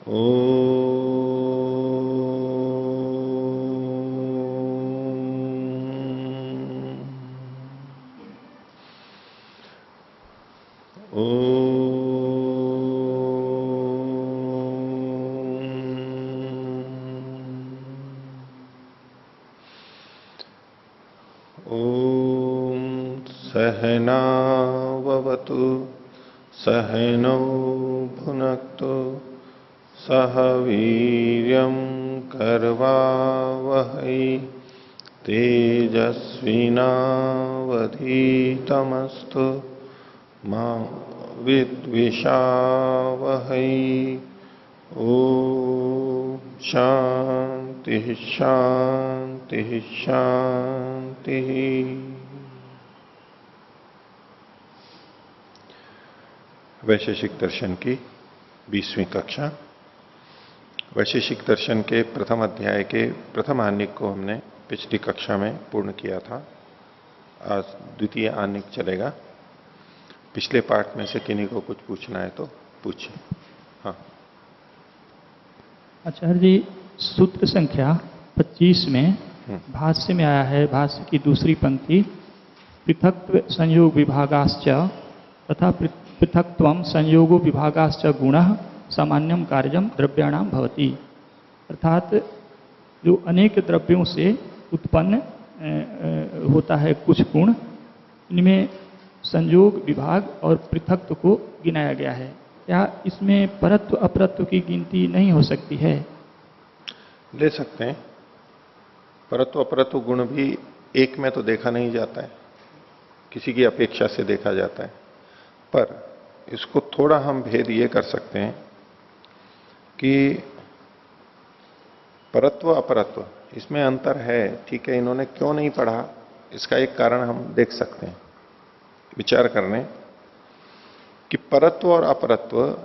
ओ सहनावतु सहनौ भुनक्तु सह वीर्यं करवावहै तेजस्विनावधीतमस्तु मा विद्विषावहै। ओम शांति शांति शांति। वैशेषिक दर्शन की 20वीं कक्षा। वैशेषिक दर्शन के प्रथम अध्याय के प्रथम आनिक को हमने पिछली कक्षा में पूर्ण किया था। आज द्वितीय आनिक चलेगा। पिछले पाठ में से किन्हीं को कुछ पूछना है तो पूछिए। हाँ आचार्य जी, सूत्र संख्या 25 में भाष्य में आया है, भाष्य की दूसरी पंक्ति, पृथक्त्व संयोग विभागाश्च तथा पृथक्त्वम संयोगो विभागाश्च गुणः सामान्यम कार्यम द्रव्याणाम भवति। अर्थात जो अनेक द्रव्यों से उत्पन्न होता है कुछ गुण, इनमें संयोग विभाग और पृथक्त्व को गिनाया गया है। क्या इसमें परत्व अपरत्व की गिनती नहीं हो सकती है? ले सकते हैं। परत्व अपरत्व गुण भी एक में तो देखा नहीं जाता है, किसी की अपेक्षा से देखा जाता है। पर इसको थोड़ा हम भेद ये कर सकते हैं कि परत्व अपरत्व इसमें अंतर है, ठीक है। इन्होंने क्यों नहीं पढ़ा, इसका एक कारण हम देख सकते हैं, विचार करने कि परत्व और अपरत्व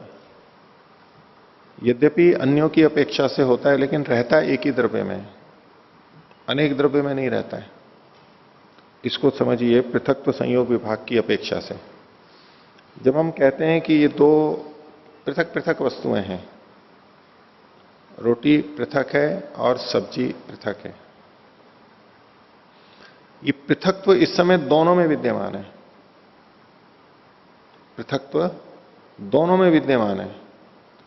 यद्यपि अन्यों की अपेक्षा से होता है, लेकिन रहता एक ही द्रव्य में, अनेक द्रव्य में नहीं रहता है। इसको समझिए पृथक्त्व संयोग विभाग की अपेक्षा से। जब हम कहते हैं कि ये दो पृथक पृथक वस्तुएं हैं, रोटी पृथक है और सब्जी पृथक है, ये पृथक्त्व इस समय दोनों में विद्यमान है। पृथक्त्व दोनों में विद्यमान है,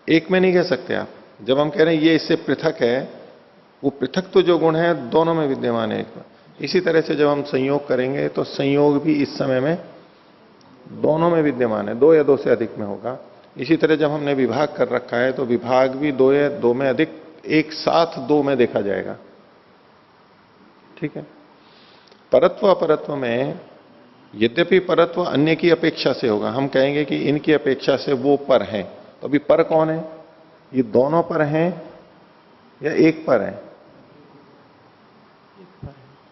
एक में नहीं कह सकते आप। जब हम कह रहे हैं ये इससे पृथक है, वो पृथक्त्व जो गुण है दोनों में विद्यमान है एक में। इसी तरह से जब हम संयोग करेंगे तो संयोग भी इस समय में दोनों में विद्यमान है, दो या दो से अधिक में होगा। इसी तरह जब हमने विभाग कर रखा है तो विभाग भी दो या दो में अधिक, एक साथ दो में देखा जाएगा, ठीक है। परत्व अपरत्व में यद्यपि परत्व अन्य की अपेक्षा से होगा, हम कहेंगे कि इनकी अपेक्षा से वो पर है, तो अभी पर कौन है? ये दोनों पर हैं या एक पर है?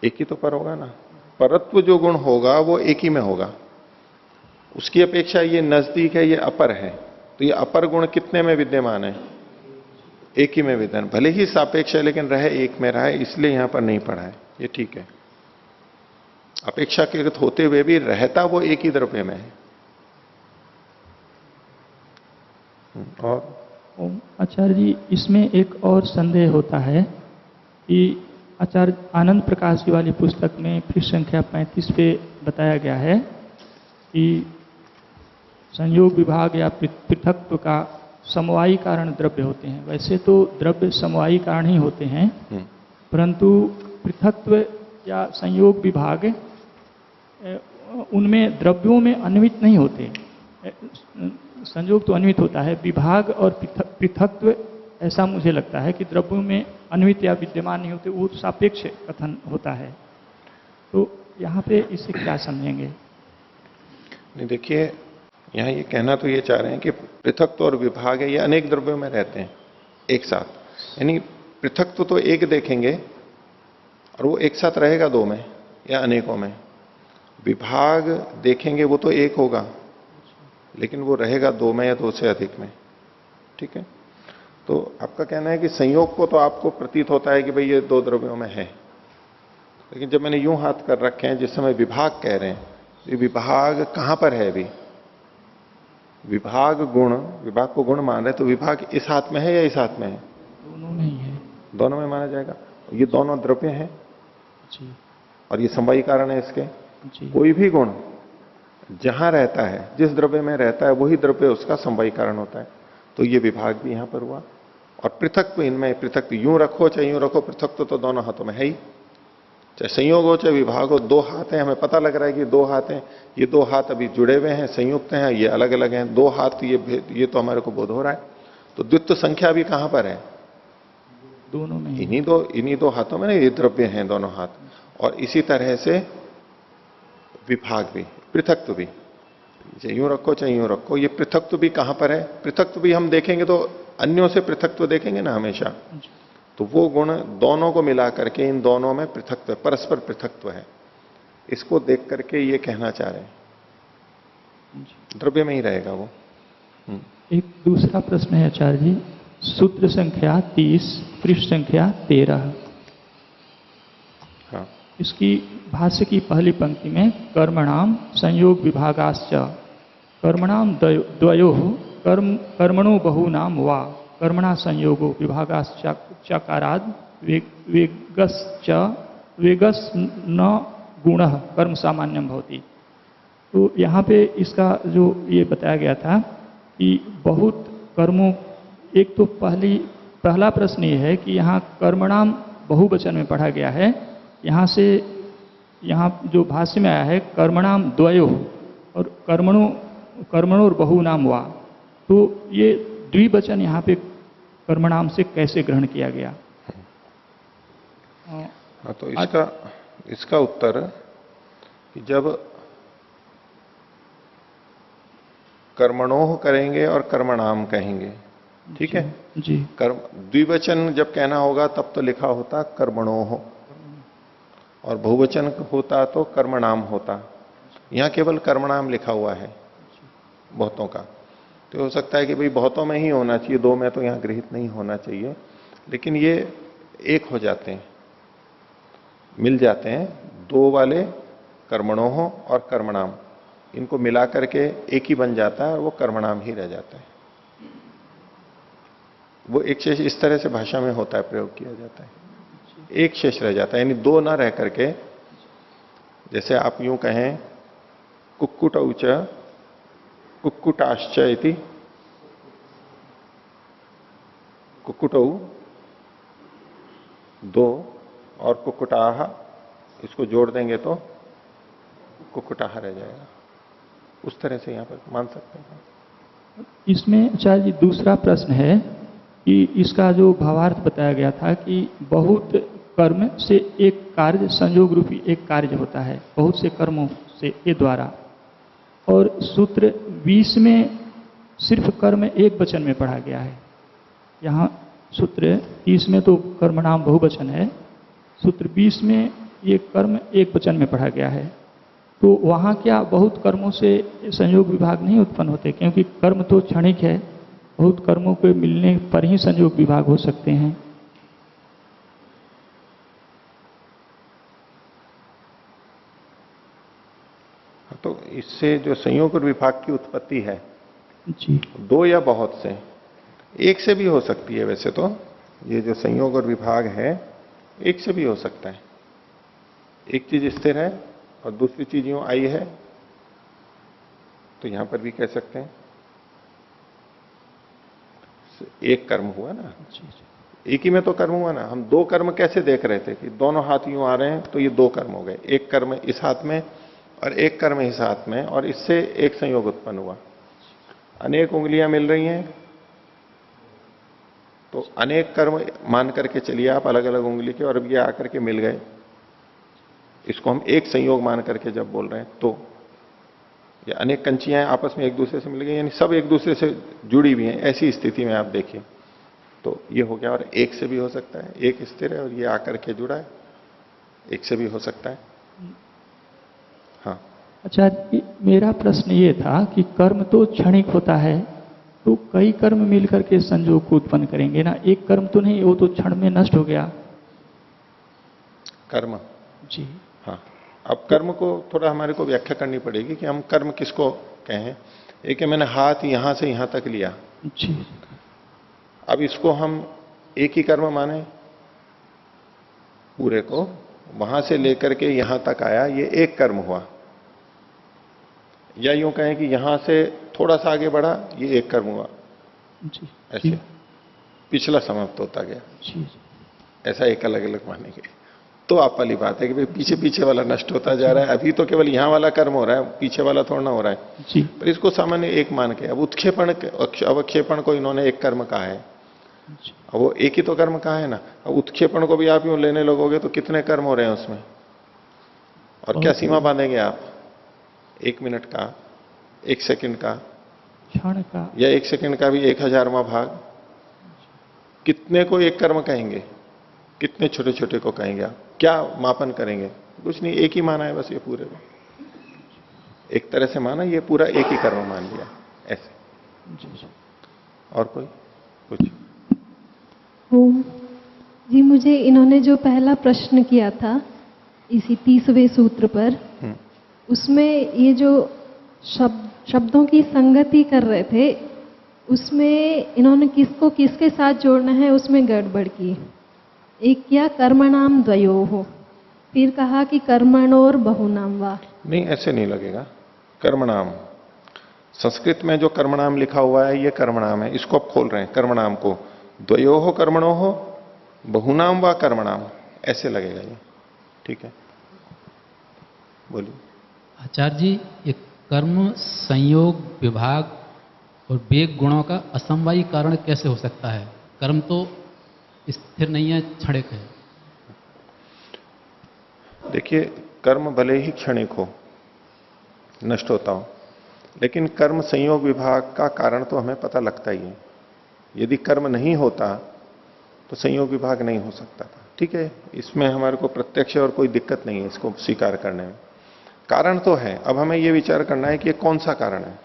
एक ही तो पर होगा ना। परत्व जो गुण होगा वो एक ही में होगा, उसकी अपेक्षा ये नजदीक है, ये अपर है। तो ये अपर गुण कितने में विद्यमान है? एक ही में विद्यमान। भले ही सापेक्ष है लेकिन रहे एक में रहा है, इसलिए यहां पर नहीं पढ़ा है, ये ठीक है। अपेक्षाकृत होते हुए भी रहता वो एक ही द्रव्य में है। और आचार्य जी, इसमें एक और संदेह होता है कि आचार्य आनंद प्रकाश जी वाली पुस्तक में फिर संख्या 35 पे बताया गया है कि संयोग विभाग या पृथक्त्व का समवायी कारण द्रव्य होते हैं। वैसे तो द्रव्य समवायी कारण ही होते हैं, परंतु पृथक्त्व या संयोग विभाग उनमें द्रव्यों में अन्वित नहीं होते। संयोग तो अन्वित होता है, विभाग और पृथक्त्व ऐसा मुझे लगता है कि द्रव्यों में अन्वित या विद्यमान नहीं होते, वो सापेक्ष कथन होता है। तो यहाँ पे इससे क्या समझेंगे? नहीं, देखिए यहां ये कहना तो ये चाह रहे हैं कि पृथक्त्व और विभाग है, ये अनेक द्रव्यों में रहते हैं एक साथ। यानी पृथक्त्व तो एक देखेंगे और वो एक साथ रहेगा दो में या अनेकों में। विभाग देखेंगे वो तो एक होगा लेकिन वो रहेगा दो में या दो से अधिक में, ठीक है। तो आपका कहना है कि संयोग को तो आपको प्रतीत होता है कि भाई ये दो द्रव्यों में है, लेकिन जब मैंने यूं हाथ कर रखे हैं जिस समय विभाग कह रहे हैं, ये विभाग कहां पर है? अभी विभाग गुण, विभाग को गुण मान रहे तो विभाग इस हाथ में है या इस हाथ में है? दोनों में ही है। दोनों में माना जाएगा। ये दोनों द्रव्य हैं जी और ये समवायी कारण है इसके। जी कोई भी गुण जहां रहता है, जिस द्रव्य में रहता है, वही द्रव्य उसका समवायी कारण होता है। तो ये विभाग भी यहां पर हुआ। और पृथक्त्व, इनमें पृथक्त्व यूं रखो चाहे यूं रखो, पृथक्त्व तो दोनों हाथों में है ही। चाहे संयोग हो चाहे विभाग हो, दो हाथ हैं, हमें पता लग रहा है कि दो हाथ हैं। ये दो हाथ अभी जुड़े हुए हैं, संयुक्त हैं, ये अलग अलग हैं। दो हाथ, ये तो हमारे को बोध हो रहा है। तो द्वित्व संख्या भी कहां पर है? दोनों में ही है। इन्हीं दो हाथों में ना ये द्रव्य हैं दोनों हाथ। और इसी तरह से विभाग भी, पृथक्त्व भी, चाहे यूं रखो चाहे यूं रखो, ये पृथक्त्व भी कहां पर है? पृथक्त्व भी हम देखेंगे तो अन्यों से पृथक्त्व देखेंगे ना हमेशा। जी तो वो गुण दोनों को मिला करके इन दोनों में पृथक्त्व, परस्पर पृथक्त्व है। इसको देख करके ये कहना चाह रहे हैं जी। द्रव्य में ही रहेगा वो। एक दूसरा प्रश्न है आचार्य जी, सूत्र संख्या 30, पृष्ठ संख्या 13। हाँ इसकी भाष्य की पहली पंक्ति में कर्मणाम संयोग विभागाश्च, कर्मणाम द्वयो कर्मणो बहुनाम वा कर्मणा संयोगो विभागाश्चकाराद वेगस न गुण कर्म सामान्यम भवति। तो यहाँ पे इसका जो ये बताया गया था कि बहुत कर्मों, एक तो पहला प्रश्न ये है कि यहाँ कर्मणाम बहुवचन में पढ़ा गया है। यहाँ से यहाँ जो भाष्य में आया है कर्मणाम द्वयो और कर्मणोर बहुनाम वा, तो ये द्विवचन यहाँ पे कर्मणाम से कैसे ग्रहण किया गया? हाँ, तो इसका उत्तर कि जब कर्मणोह करेंगे और कर्मणाम कहेंगे, ठीक है जी। कर्म द्विवचन जब कहना होगा तब तो लिखा होता कर्मणोह, और बहुवचन होता तो कर्मणाम होता। यहां केवल कर्मणाम लिखा हुआ है बहुतों का। तो हो सकता है कि भाई बहुतों में ही होना चाहिए, दो में तो यहां गृहित नहीं होना चाहिए, लेकिन ये एक हो जाते हैं, मिल जाते हैं। दो वाले कर्मणोह और कर्मणाम, इनको मिला करके एक ही बन जाता है और वो कर्मणाम ही रह जाता है। वो एक शेष इस तरह से भाषा में होता है, प्रयोग किया जाता है, एक शेष रह जाता है, यानी दो ना रह करके। जैसे आप यूं कहें कुक्कुटौच कुक्कुटाश्च इति, कुक्कुटौ दो और कुक्कुटाह, इसको जोड़ देंगे तो कुक्कुटाह रह जाएगा। उस तरह से यहां पर मान सकते हैं। इसमें आचार्य जी दूसरा प्रश्न है कि इसका जो भावार्थ बताया गया था कि बहुत कर्म से एक कार्य, संयोग रूपी एक कार्य होता है बहुत से कर्मों से के द्वारा, और सूत्र 20 में सिर्फ कर्म एक वचन में पढ़ा गया है। यहाँ सूत्र 30 में तो कर्मणाम बहुवचन है, सूत्र 20 में ये कर्म एक वचन में पढ़ा गया है। तो वहाँ क्या बहुत कर्मों से संयोग विभाग नहीं उत्पन्न होते? क्योंकि कर्म तो क्षणिक है, बहुत कर्मों के मिलने पर ही संयोग विभाग हो सकते हैं। तो इससे जो संयोग और विभाग की उत्पत्ति है जी, दो या बहुत से, एक से भी हो सकती है। वैसे तो ये जो संयोग और विभाग है एक से भी हो सकता है। एक चीज स्थिर है और दूसरी चीज यूं आई है, तो यहां पर भी कह सकते हैं एक कर्म हुआ ना, एक ही में तो कर्म हुआ ना। हम दो कर्म कैसे देख रहे थे कि दोनों हाथ यूं आ रहे हैं, तो ये दो कर्म हो गए, एक कर्म इस हाथ में और एक कर्म इस हाथ में, और इससे एक संयोग उत्पन्न हुआ। अनेक उंगलियां मिल रही हैं तो अनेक कर्म मान करके चलिए आप, अलग अलग उंगली के, और अब ये आकर के मिल गए, इसको हम एक संयोग मान करके जब बोल रहे हैं, तो ये अनेक कंचियां आपस में एक दूसरे से मिल गई, यानी सब एक दूसरे से जुड़ी हुई हैं। ऐसी स्थिति में आप देखिए तो ये हो गया। और एक से भी हो सकता है, एक स्थिर है और ये आकर के जुड़ा है, एक से भी हो सकता है। हाँ अच्छा, मेरा प्रश्न ये था कि कर्म तो क्षणिक होता है, तो कई कर्म मिलकर के संयोग को उत्पन्न करेंगे ना, एक कर्म तो नहीं, वो तो क्षण में नष्ट हो गया। कर्म, जी हाँ। अब कर्म को थोड़ा हमारे को व्याख्या करनी पड़ेगी कि हम कर्म किसको कहें। एक है मैंने हाथ यहां से यहां तक लिया, जी अब इसको हम एक ही कर्म माने, पूरे को वहां से लेकर के यहां तक आया, ये एक कर्म हुआ। या यूं कहें कि यहां से थोड़ा सा आगे बढ़ा, ये एक कर्म हुआ। जी ऐसे पिछला समाप्त होता गया, जी ऐसा एक अलग अलग मानेंगे। तो आप वाली बात है कि भाई पीछे पीछे वाला नष्ट होता जा रहा है, अभी तो केवल यहां वाला कर्म हो रहा है, पीछे वाला थोड़ा ना हो रहा है। जी पर इसको सामान्य एक मान के, अब उत्क्षेपण अवक्षेपण को इन्होंने एक कर्म कहा है, जी अब वो एक ही तो कर्म कहा है ना। अब उत्क्षेपण को भी आप यूं लेने लगोगे तो कितने कर्म हो रहे हैं उसमें, और क्या सीमा बांधेंगे आप? 1 मिनट का, 1 सेकंड का, क्षण का। या 1 सेकंड का भी 1000वां भाग, कितने को एक कर्म कहेंगे, कितने छोटे छोटे को कहेंगे आप? क्या मापन करेंगे? कुछ नहीं, एक ही माना है बस ये पूरे को, एक तरह से माना, ये पूरा एक ही कर्म मान लिया ऐसे। जी जी और कोई कुछ? ओम जी, मुझे इन्होंने जो पहला प्रश्न किया था इसी 30वें सूत्र पर, उसमें ये जो शब्दों की संगति कर रहे थे, उसमें इन्होंने किसको किसके साथ जोड़ना है उसमें गड़बड़ की। एक किया कर्मणाम द्वयोः, फिर कहा कि कर्मणोर बहुनाम वा। नहीं, ऐसे नहीं लगेगा। कर्मणाम, संस्कृत में जो कर्मणाम लिखा हुआ है ये कर्मणाम है, इसको आप खोल रहे हैं कर्मणाम को, द्वयोः कर्मणोः बहुनाम वा कर्मणाम, ऐसे लगेगा ये। ठीक है, बोलिए। आचार्य जी, ये कर्म संयोग विभाग और वेग गुणों का असमवायी कारण कैसे हो सकता है? कर्म तो स्थिर नहीं है, क्षणिक है। देखिए, कर्म भले ही क्षणिक हो, नष्ट होता हो, लेकिन कर्म संयोग विभाग का कारण तो हमें पता लगता ही है। यदि कर्म नहीं होता तो संयोग विभाग नहीं हो सकता था। ठीक है, इसमें हमारे को प्रत्यक्ष और कोई दिक्कत नहीं है इसको स्वीकार करने में। कारण तो है, अब हमें यह विचार करना है कि ये कौन सा कारण है,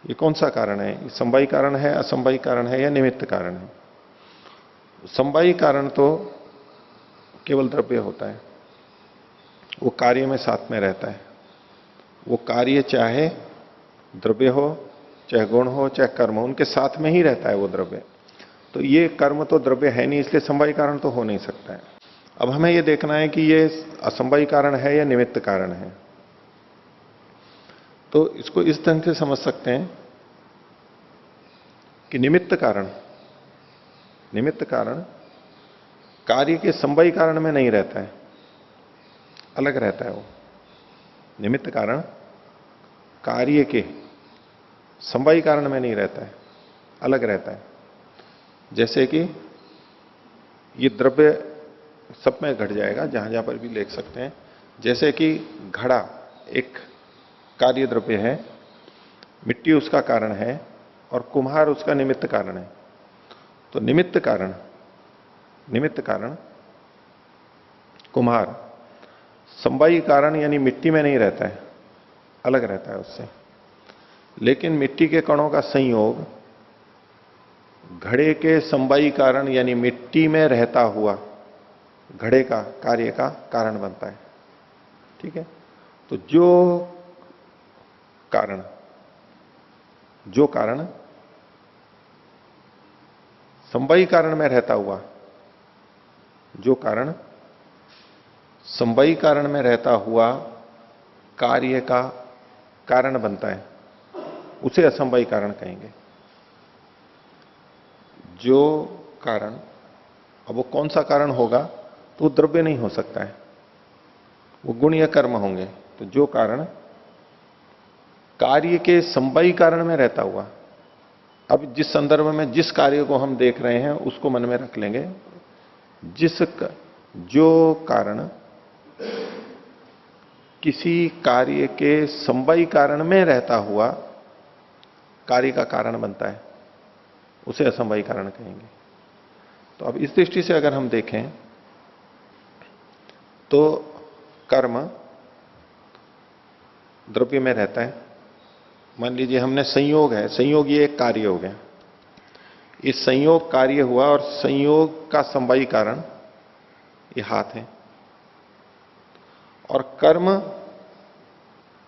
ये कौन सा कारण है, ये समवायी कारण है, असमवायी कारण है, या निमित्त कारण है। समवायी कारण तो केवल द्रव्य होता है, वो कार्य में साथ में रहता है। वो कार्य चाहे द्रव्य हो, चाहे गुण हो, चाहे कर्म हो, उनके साथ में ही रहता है वो द्रव्य। तो ये कर्म तो द्रव्य है नहीं, इसलिए समवायी कारण तो हो नहीं सकता है। अब हमें ये देखना है कि ये असमवायी कारण है या निमित्त कारण है। तो इसको इस ढंग से समझ सकते हैं कि निमित्त कारण कार्य के समवायी कारण में नहीं रहता है, अलग रहता है वो। निमित्त कारण कार्य के समवायी कारण में नहीं रहता है, अलग रहता है। जैसे कि ये द्रव्य सब में घट जाएगा, जहां जहां पर भी लिख सकते हैं। जैसे कि घड़ा एक कार्य द्रव्य है, मिट्टी उसका कारण है, और कुम्हार उसका निमित्त कारण है। तो निमित्त कारण कुम्हार, समवायी कारण यानी मिट्टी में नहीं रहता है, अलग रहता है उससे। लेकिन मिट्टी के कणों का संयोग घड़े के समवायी कारण यानी मिट्टी में रहता हुआ घड़े का कार्य का कारण बनता है। ठीक है, तो जो कारण समवायी कारण में रहता हुआ, समवायी कारण में रहता हुआ कार्य का कारण बनता है, उसे असमवायी कारण कहेंगे। जो कारण, अब वो कौन सा कारण होगा, तो वो द्रव्य नहीं हो सकता है, वो गुण या कर्म होंगे। तो जो कारण कार्य के समवायी कारण में रहता हुआ, अब जिस संदर्भ में जिस कार्य को हम देख रहे हैं उसको मन में रख लेंगे। जो कारण किसी कार्य के समवायी कारण में रहता हुआ कार्य का कारण बनता है, उसे असमवायी कारण कहेंगे। तो अब इस दृष्टि से अगर हम देखें तो कर्म द्रव्य में रहता है। मान लीजिए हमने संयोग है, संयोग ये एक कार्य हो गया, इस संयोग कार्य हुआ और संयोग का समवायी कारण ये हाथ है, और कर्म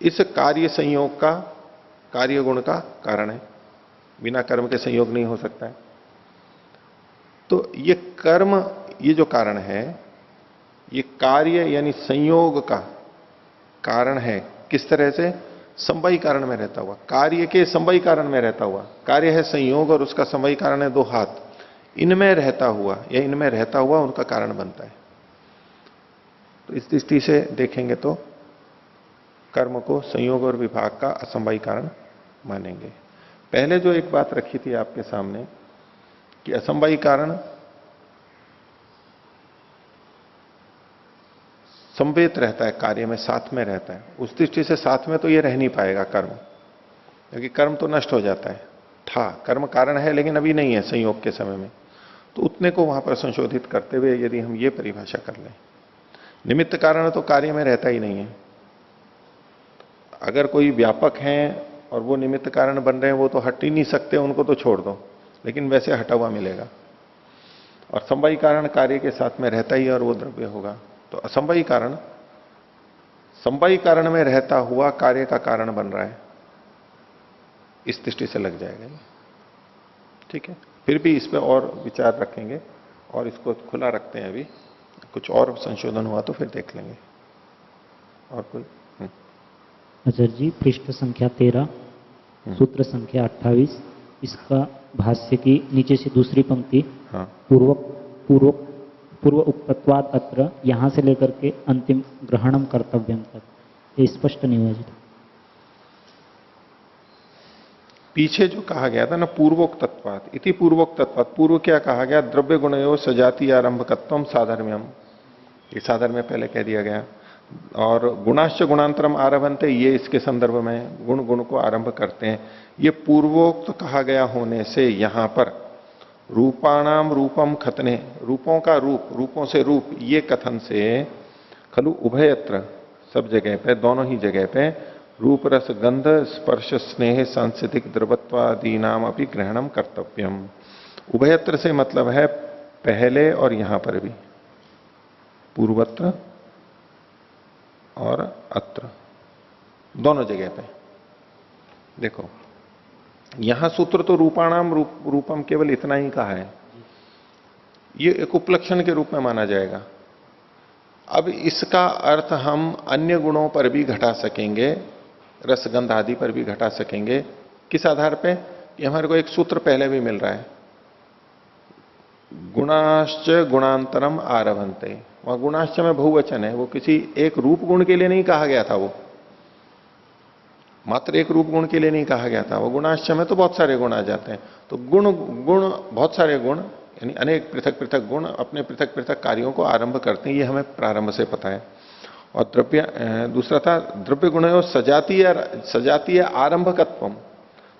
इस कार्य संयोग का कार्य गुण का कारण है, बिना कर्म के संयोग नहीं हो सकता है। तो ये कर्म, ये जो कारण है, ये कार्य यानी संयोग का कारण है। किस तरह से? समवायी कारण में रहता हुआ, कार्य के समवायी कारण में रहता हुआ। कार्य है संयोग और उसका समवायी कारण है दो हाथ, इनमें रहता हुआ या इनमें रहता हुआ उनका कारण बनता है। तो इस दृष्टि से देखेंगे तो कर्म को संयोग और विभाग का असमवायी कारण मानेंगे। पहले जो एक बात रखी थी आपके सामने कि असमवायी कारण संवेत रहता है, कार्य में साथ में रहता है, उस दृष्टि से साथ में तो ये रह नहीं पाएगा कर्म, क्योंकि कर्म तो नष्ट हो जाता है। था कर्म कारण है लेकिन अभी नहीं है संयोग के समय में, तो उतने को वहां पर संशोधित करते हुए यदि हम ये परिभाषा कर लें, निमित्त कारण तो कार्य में रहता ही नहीं है। अगर कोई व्यापक हैं और वो निमित्त कारण बन रहे हैं, वो तो हट ही नहीं सकते, उनको तो छोड़ दो, लेकिन वैसे हटा हुआ मिलेगा। और समवायी कारण कार्य के साथ में रहता ही है और वो द्रव्य होगा। तो असमवायी कारण समवायी कारण में रहता हुआ कार्य का कारण बन रहा है, इस दृष्टि से लग जाएगा ये। ठीक है, फिर भी इस पर और विचार रखेंगे और इसको खुला रखते हैं। अभी कुछ और संशोधन हुआ तो फिर देख लेंगे। और कोई? आचार्य जी, पृष्ठ संख्या 13, सूत्र संख्या 28, इसका भाष्य की नीचे से दूसरी पंक्ति, हाँ, पूर्व उक्तत्वात् अत्र, यहां से लेकर के अंतिम ग्रहणम कर्तव्यम तक, ये स्पष्ट नहीं हुआ जी। पीछे जो कहा गया था ना, पूर्वोक्तत्वात् इति पूर्वोक्तत्वात्, पूर्व क्या कहा गया? द्रव्य गुणयो सजातीय आरंभकत्वम साधर्म्यम, ये साधर्म्य पहले कह दिया गया। और गुणाश्च गुणांतरम आरभन्ते, ये इसके संदर्भ में गुण गुण को आरंभ करते हैं। ये पूर्वोक्त कहा गया होने से यहां पर रूपाणाम रूपम खतने, रूपों का रूप, रूपों से रूप, ये कथन से खलु उभयत्र, सब जगह पे, दोनों ही जगह पे, रूप रस गंध स्पर्श स्नेह सांस्कृतिक द्रवत्वादि नाम अपनी ग्रहणम कर्तव्यम। उभयत्र से मतलब है पहले और यहां पर भी, पूर्वत्र और अत्र, दोनों जगह पे। देखो यहां सूत्र तो रूपाणाम रूपम केवल इतना ही कहा है, ये एक उपलक्षण के रूप में माना जाएगा। अब इसका अर्थ हम अन्य गुणों पर भी घटा सकेंगे, रसगंध आदि पर भी घटा सकेंगे। किस आधार पे? कि हमारे को एक सूत्र पहले भी मिल रहा है, गुणाश्च गुणांतरम आरभन्ते। वहां गुणाश्च में बहुवचन है, वो किसी एक रूप गुण के लिए नहीं कहा गया था, वो मात्र एक रूप गुण के लिए नहीं कहा गया था। वो गुणाश्च में तो बहुत सारे गुण आ जाते हैं। तो गुण गुण बहुत सारे गुण यानी अनेक पृथक पृथक गुण अपने पृथक पृथक कार्यों को आरंभ करते हैं, ये हमें प्रारंभ से पता है। और द्रव्य, दूसरा था द्रव्य गुण सजातीय आरंभकत्वम,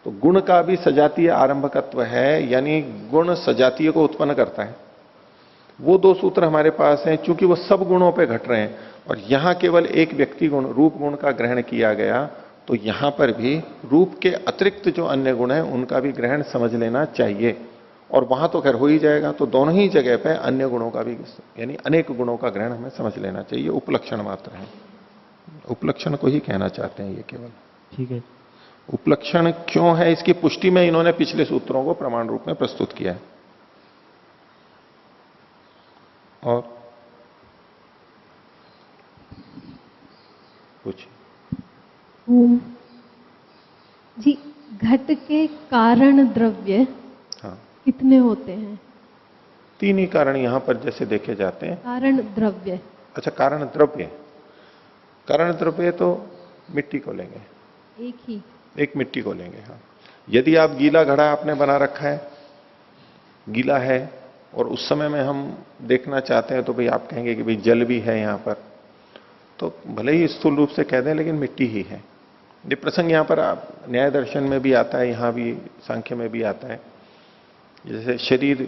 तो गुण का भी सजातीय आरंभकत्व है, यानी गुण सजातीय को उत्पन्न करता है। वो दो सूत्र हमारे पास हैं, चूंकि वो सब गुणों पे घट रहे हैं और यहां केवल एक व्यक्ति गुण रूप गुण का ग्रहण किया गया, तो यहां पर भी रूप के अतिरिक्त जो अन्य गुण हैं उनका भी ग्रहण समझ लेना चाहिए। और वहां तो खैर हो ही जाएगा, तो दोनों ही जगह पे अन्य गुणों का भी यानी अनेक गुणों का ग्रहण हमें समझ लेना चाहिए। उपलक्षण मात्र है, उपलक्षण को ही कहना चाहते हैं ये केवल। ठीक है, उपलक्षण क्यों है, इसकी पुष्टि में इन्होंने पिछले सूत्रों को प्रमाण रूप में प्रस्तुत किया है। और कुछ जी, घट के कारण द्रव्य हाँ, कितने होते हैं? तीन ही कारण यहां पर जैसे देखे जाते हैं। कारण द्रव्य, अच्छा, कारण द्रव्य, कारण द्रव्य तो मिट्टी को लेंगे, एक ही, एक मिट्टी को लेंगे। हाँ, यदि आप गीला घड़ा आपने बना रखा है, गीला है, और उस समय में हम देखना चाहते हैं, तो भाई आप कहेंगे कि भाई जल भी है यहां पर, तो भले ही स्थूल रूप से कह दें लेकिन मिट्टी ही है। ये प्रसंग यहां पर आप न्याय दर्शन में भी आता है, यहां भी सांख्य में भी आता है। जैसे शरीर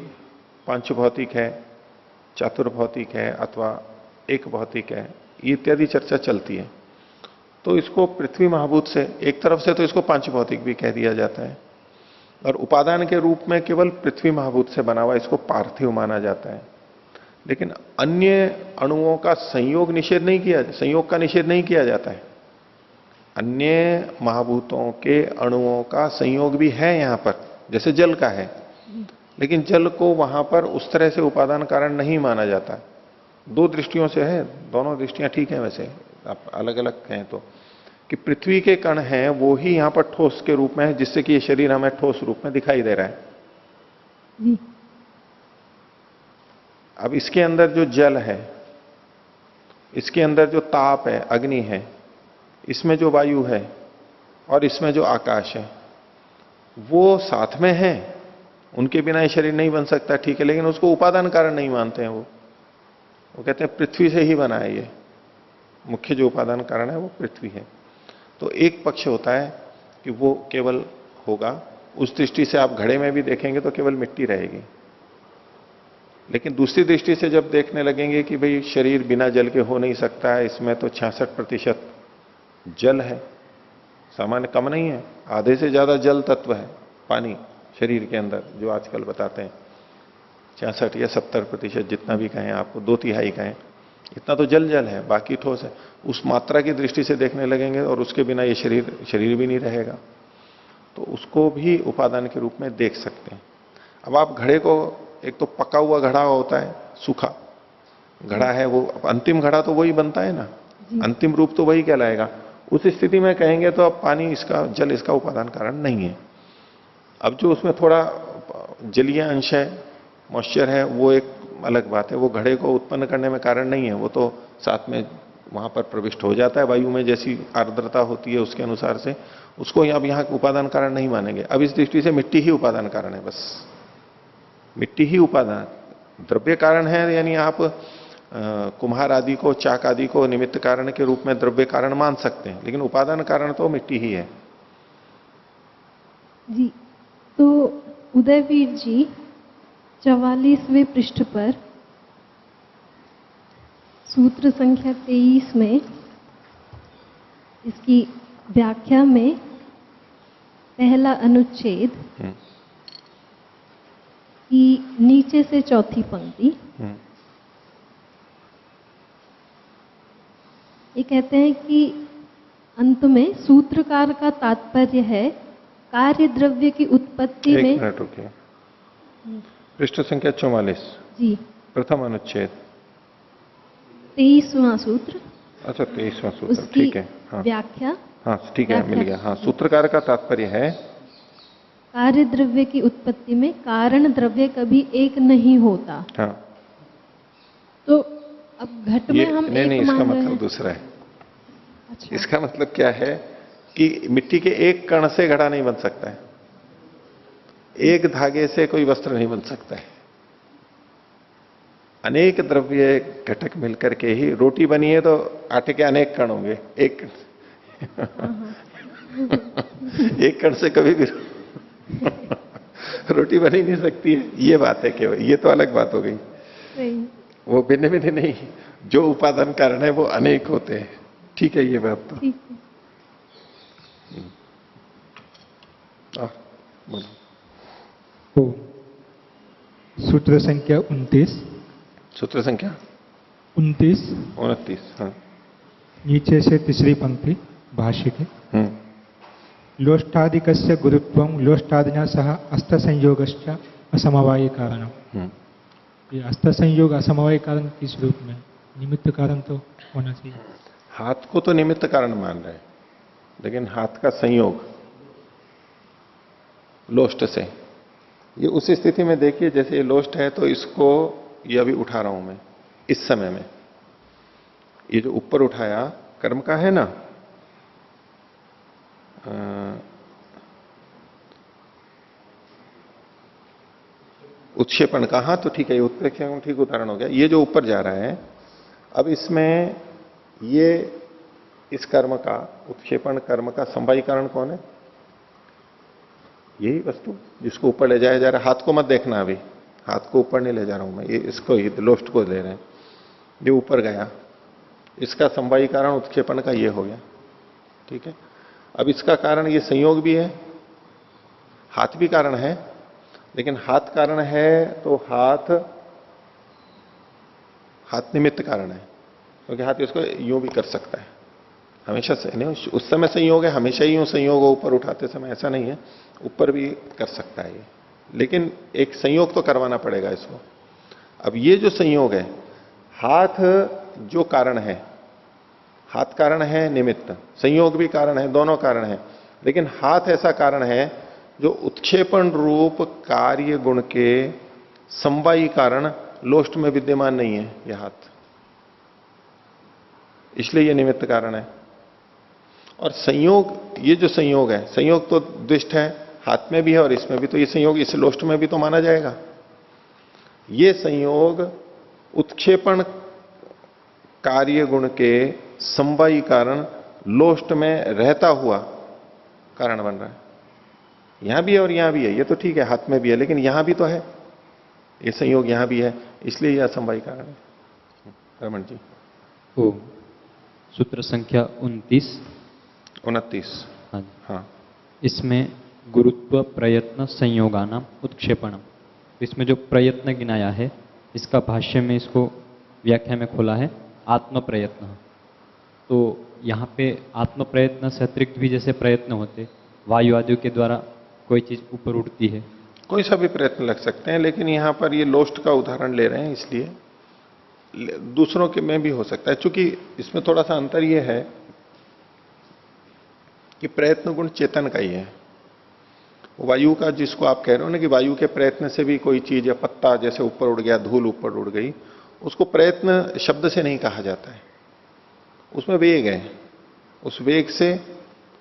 पांच भौतिक है, चातुर्भौतिक है अथवा एक भौतिक है, इत्यादि चर्चा चलती है। तो इसको पृथ्वी महाभूत से, एक तरफ से तो इसको पांच भौतिक भी कह दिया जाता है, और उपादान के रूप में केवल पृथ्वी महाभूत से बना हुआ इसको पार्थिव माना जाता है। लेकिन अन्य अणुओं का संयोग निषेध नहीं किया, संयोग का निषेध नहीं किया जाता है। अन्य महाभूतों के अणुओं का संयोग भी है यहां पर, जैसे जल का है, लेकिन जल को वहां पर उस तरह से उपादान कारण नहीं माना जाता। दो दृष्टियों से है, दोनों दृष्टियां ठीक है वैसे, आप अलग अलग कहें तो, कि पृथ्वी के कण हैं वो ही यहां पर ठोस के रूप में है, जिससे कि ये शरीर हमें ठोस रूप में दिखाई दे रहा है। जी। अब इसके अंदर जो जल है, इसके अंदर जो ताप है, अग्नि है, इसमें जो वायु है और इसमें जो आकाश है, वो साथ में है, उनके बिना ये शरीर नहीं बन सकता, ठीक है, लेकिन उसको उपादान कारण नहीं मानते हैं। वो कहते हैं पृथ्वी से ही बना है ये, मुख्य जो उपादान कारण है वो पृथ्वी है। तो एक पक्ष होता है कि वो केवल होगा, उस दृष्टि से आप घड़े में भी देखेंगे तो केवल मिट्टी रहेगी। लेकिन दूसरी दृष्टि से जब देखने लगेंगे कि भाई शरीर बिना जल के हो नहीं सकता है, इसमें तो 66% जल है, सामान्य कम नहीं है, आधे से ज्यादा जल तत्व है पानी शरीर के अंदर, जो आजकल बताते हैं 66 या 70% जितना भी कहें आपको, 2/3 कहें, इतना तो जल है, बाकी ठोस है। उस मात्रा की दृष्टि से देखने लगेंगे और उसके बिना ये शरीर भी नहीं रहेगा, तो उसको भी उपादान के रूप में देख सकते हैं। अब आप घड़े को, एक तो पका हुआ घड़ा होता है, सूखा घड़ा है, वो अंतिम घड़ा तो वही बनता है ना, अंतिम रूप तो वही कहलाएगा। उस स्थिति में कहेंगे तो अब पानी इसका, जल इसका उपादान कारण नहीं है। अब जो उसमें थोड़ा जलीय अंश है, मॉइस्चर है, वो एक अलग बात है, वो घड़े को उत्पन्न करने में कारण नहीं है, वो तो साथ में वहां पर प्रविष्ट हो जाता है वायु में, जैसी आर्द्रता होती है उसके अनुसार से, उसको अब यहां उपादान कारण नहीं मानेंगे। अब इस दृष्टि से मिट्टी ही उपादान कारण है, बस मिट्टी ही उपादान, द्रव्य कारण है, यानी आप कुम्हार आदि को, चाक आदि को निमित्त कारण के रूप में द्रव्य कारण मान सकते हैं, लेकिन उपादान कारण तो मिट्टी ही है। जी, तो उदयवीर जी 44वें पृष्ठ पर सूत्र संख्या 23 में इसकी व्याख्या में पहला अनुच्छेद की नीचे से चौथी पंक्ति, ये कहते हैं कि अंत में सूत्रकार का तात्पर्य है कार्य द्रव्य की उत्पत्ति में। एक मिनट रुकिए, पृष्ठ संख्या 44 जी, प्रथम अनुच्छेद 23वां सूत्र, अच्छा 23वां सूत्र, उसकी ठीक है, हाँ व्याख्या, हाँ ठीक है, मिल गया। हाँ, सूत्रकार का तात्पर्य है कार्य द्रव्य की उत्पत्ति में कारण द्रव्य कभी एक नहीं होता। हाँ, तो अब घट में हम नहीं, एक इसका मान रहे मतलब हैं। दूसरा है। अच्छा, इसका मतलब क्या है कि मिट्टी के एक कण से घड़ा नहीं बन सकता है, एक धागे से कोई वस्त्र नहीं बन सकता है, अनेक द्रव्य घटक मिलकर के ही रोटी बनी है, तो आटे के अनेक कण होंगे, एक एक कण से कभी भी रोटी बनी नहीं सकती है, ये बात है केवल, ये तो अलग बात हो गई। सही, वो भिन्न भिन्न नहीं, जो उपादान कारण है वो अनेक होते हैं, ठीक है ये बात तो। ठीक है। बोलो। तो सूत्र संख्या 29, सूत्र संख्या 29 29, हाँ, नीचे से तीसरी पंक्ति भाष्य के, लोष्टादिकस्य गुरुत्वं लोष्टादिना सह अस्त संयोगश्च असमवाय कारणम। ये अस्त संयोग असमवाय कारण किस रूप में? निमित्त कारण तो होना चाहिए। हाथ को तो निमित्त कारण मान रहे हैं, लेकिन हाथ का संयोग लोष्ट से, ये उस स्थिति में देखिए, जैसे ये लोष्ट है तो इसको ये अभी उठा रहा हूं मैं इस समय में, ये जो ऊपर उठाया कर्म का है ना, उत्क्षेपण का, हाँ तो ठीक है, ये उत्प्रेक्षण ठीक उदाहरण हो गया। ये जो ऊपर जा रहा है, अब इसमें ये इस कर्म का, उत्क्षेपण कर्म का समवायी कारण कौन है? यही वस्तु जिसको ऊपर ले जाया जा रहा है। हाथ को मत देखना, अभी हाथ को ऊपर नहीं ले जा रहा हूं मैं, ये इसको ही लोष्ट को ले रहे हैं, ये ऊपर गया, इसका समवायी कारण उत्क्षेपण का ये हो गया, ठीक है। अब इसका कारण ये संयोग भी है, हाथ भी कारण है, लेकिन हाथ कारण है तो हाथ निमित्त कारण है, क्योंकि हाथ इसको यूं भी कर सकता है, हमेशा से नहीं, उस समय संयोग है, हमेशा ही यूं संयोग हो ऊपर उठाते समय, ऐसा नहीं है, ऊपर भी कर सकता है ये, लेकिन एक संयोग तो करवाना पड़ेगा इसको। अब ये जो संयोग है, हाथ जो कारण है, हाथ कारण है निमित्त, संयोग भी कारण है, दोनों कारण है, लेकिन हाथ ऐसा कारण है जो उत्क्षेपण रूप कार्य गुण के समवायी कारण लोष्ट में विद्यमान नहीं है यह हाथ, इसलिए यह निमित्त कारण है। और संयोग, ये जो संयोग है, संयोग तो दुष्ट है, हाथ में भी है और इसमें भी, तो ये संयोग इस लोष्ट में भी तो माना जाएगा। ये संयोग उत्क्षेपण कार्य गुण के समवायी कारण लोष्ट में रहता हुआ कारण बन रहा है। यहां भी है और यहां भी है, ये तो ठीक है, हाथ में भी है, लेकिन यहां भी तो है, ये संयोग यहां भी है, इसलिए यह असमवायी कारण है। रमन जी। ओम। सूत्र संख्या 29। 29। हाँ जी। हाँ। इसमें गुरुत्व प्रयत्न संयोगानाम उत्क्षेपणम, इसमें जो प्रयत्न गिनाया है, इसका भाष्य में इसको व्याख्या में खोला है आत्म प्रयत्न। तो यहाँ पे आत्म प्रयत्न से अतिरिक्त भी जैसे प्रयत्न होते, वायु आदि के द्वारा कोई चीज ऊपर उठती है, कोई सा भी प्रयत्न लग सकते हैं, लेकिन यहां पर ये लोष्ट का उदाहरण ले रहे हैं, इसलिए दूसरों के में भी हो सकता है। चूंकि इसमें थोड़ा सा अंतर ये है कि प्रयत्न गुण चेतन का ही है। वायु का जिसको आप कह रहे हो ना कि वायु के प्रयत्न से भी कोई चीज या पत्ता जैसे ऊपर उड़ गया, धूल ऊपर उड़ गई, उसको प्रयत्न शब्द से नहीं कहा जाता है, उसमें वेग है, उस वेग से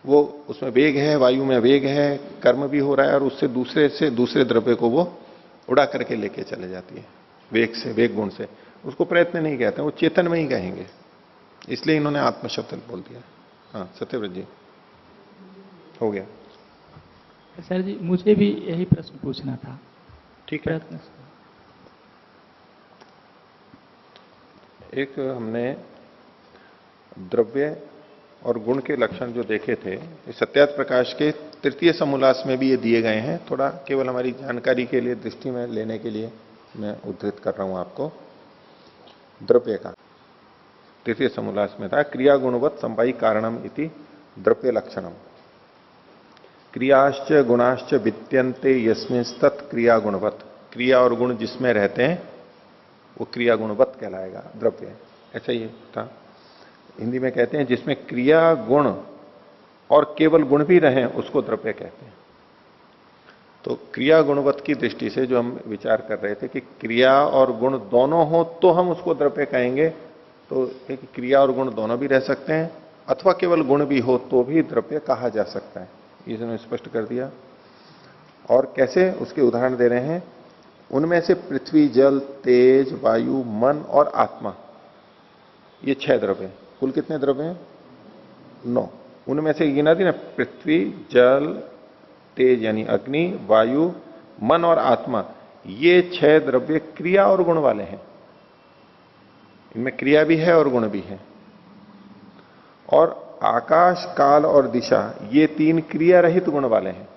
वो, उसमें वेग है, वायु में वेग है, कर्म भी हो रहा है और उससे दूसरे द्रव्य को वो उड़ा करके लेके चले जाती है वेग से, वेग गुण से, उसको प्रयत्न नहीं कहते, वो चेतन में ही कहेंगे, इसलिए इन्होंने आत्म शब्द बोल दिया। हाँ सत्यव्रत जी, हो गया। सर जी मुझे भी यही प्रश्न पूछना था। ठीक है। प्रयत्न से। एक हमने द्रव्य और गुण के लक्षण जो देखे थे, सत्यार्थ प्रकाश के तृतीय समोल्लास में भी ये दिए गए हैं, थोड़ा केवल हमारी जानकारी के लिए, दृष्टि में लेने के लिए मैं उद्धृत कर रहा हूं आपको। द्रव्य का तृतीय समोल्लास में था, क्रिया गुणवत संवायी कारणम इति द्रव्य लक्षणम, क्रियाश्च गुणाश्च विद्यन्ते यस्मिंस्तत् क्रिया गुणवत, क्रिया और गुण जिसमें रहते हैं वो क्रिया गुणवत कहलाएगा द्रव्य, ऐसा ही था। हिंदी में कहते हैं जिसमें क्रिया गुण और केवल गुण भी रहें उसको द्रव्य कहते हैं। तो क्रिया गुणवत की दृष्टि से जो हम विचार कर रहे थे कि क्रिया और गुण दोनों हो तो हम उसको द्रव्य कहेंगे, तो एक क्रिया और गुण दोनों भी रह सकते हैं, अथवा केवल गुण भी हो तो भी द्रव्य कहा जा सकता है, इसने स्पष्ट कर दिया। और कैसे, उसके उदाहरण दे रहे हैं, उनमें से पृथ्वी, जल, तेज, वायु, मन और आत्मा, ये 6 द्रव्य। कुल कितने द्रव्य हैं? 9। उनमें से गिना दी ना, पृथ्वी, जल, तेज यानी अग्नि, वायु, मन और आत्मा, ये 6 द्रव्य क्रिया और गुण वाले हैं, इनमें क्रिया भी है और गुण भी है। और आकाश, काल और दिशा, ये 3 क्रिया रहित गुण वाले हैं।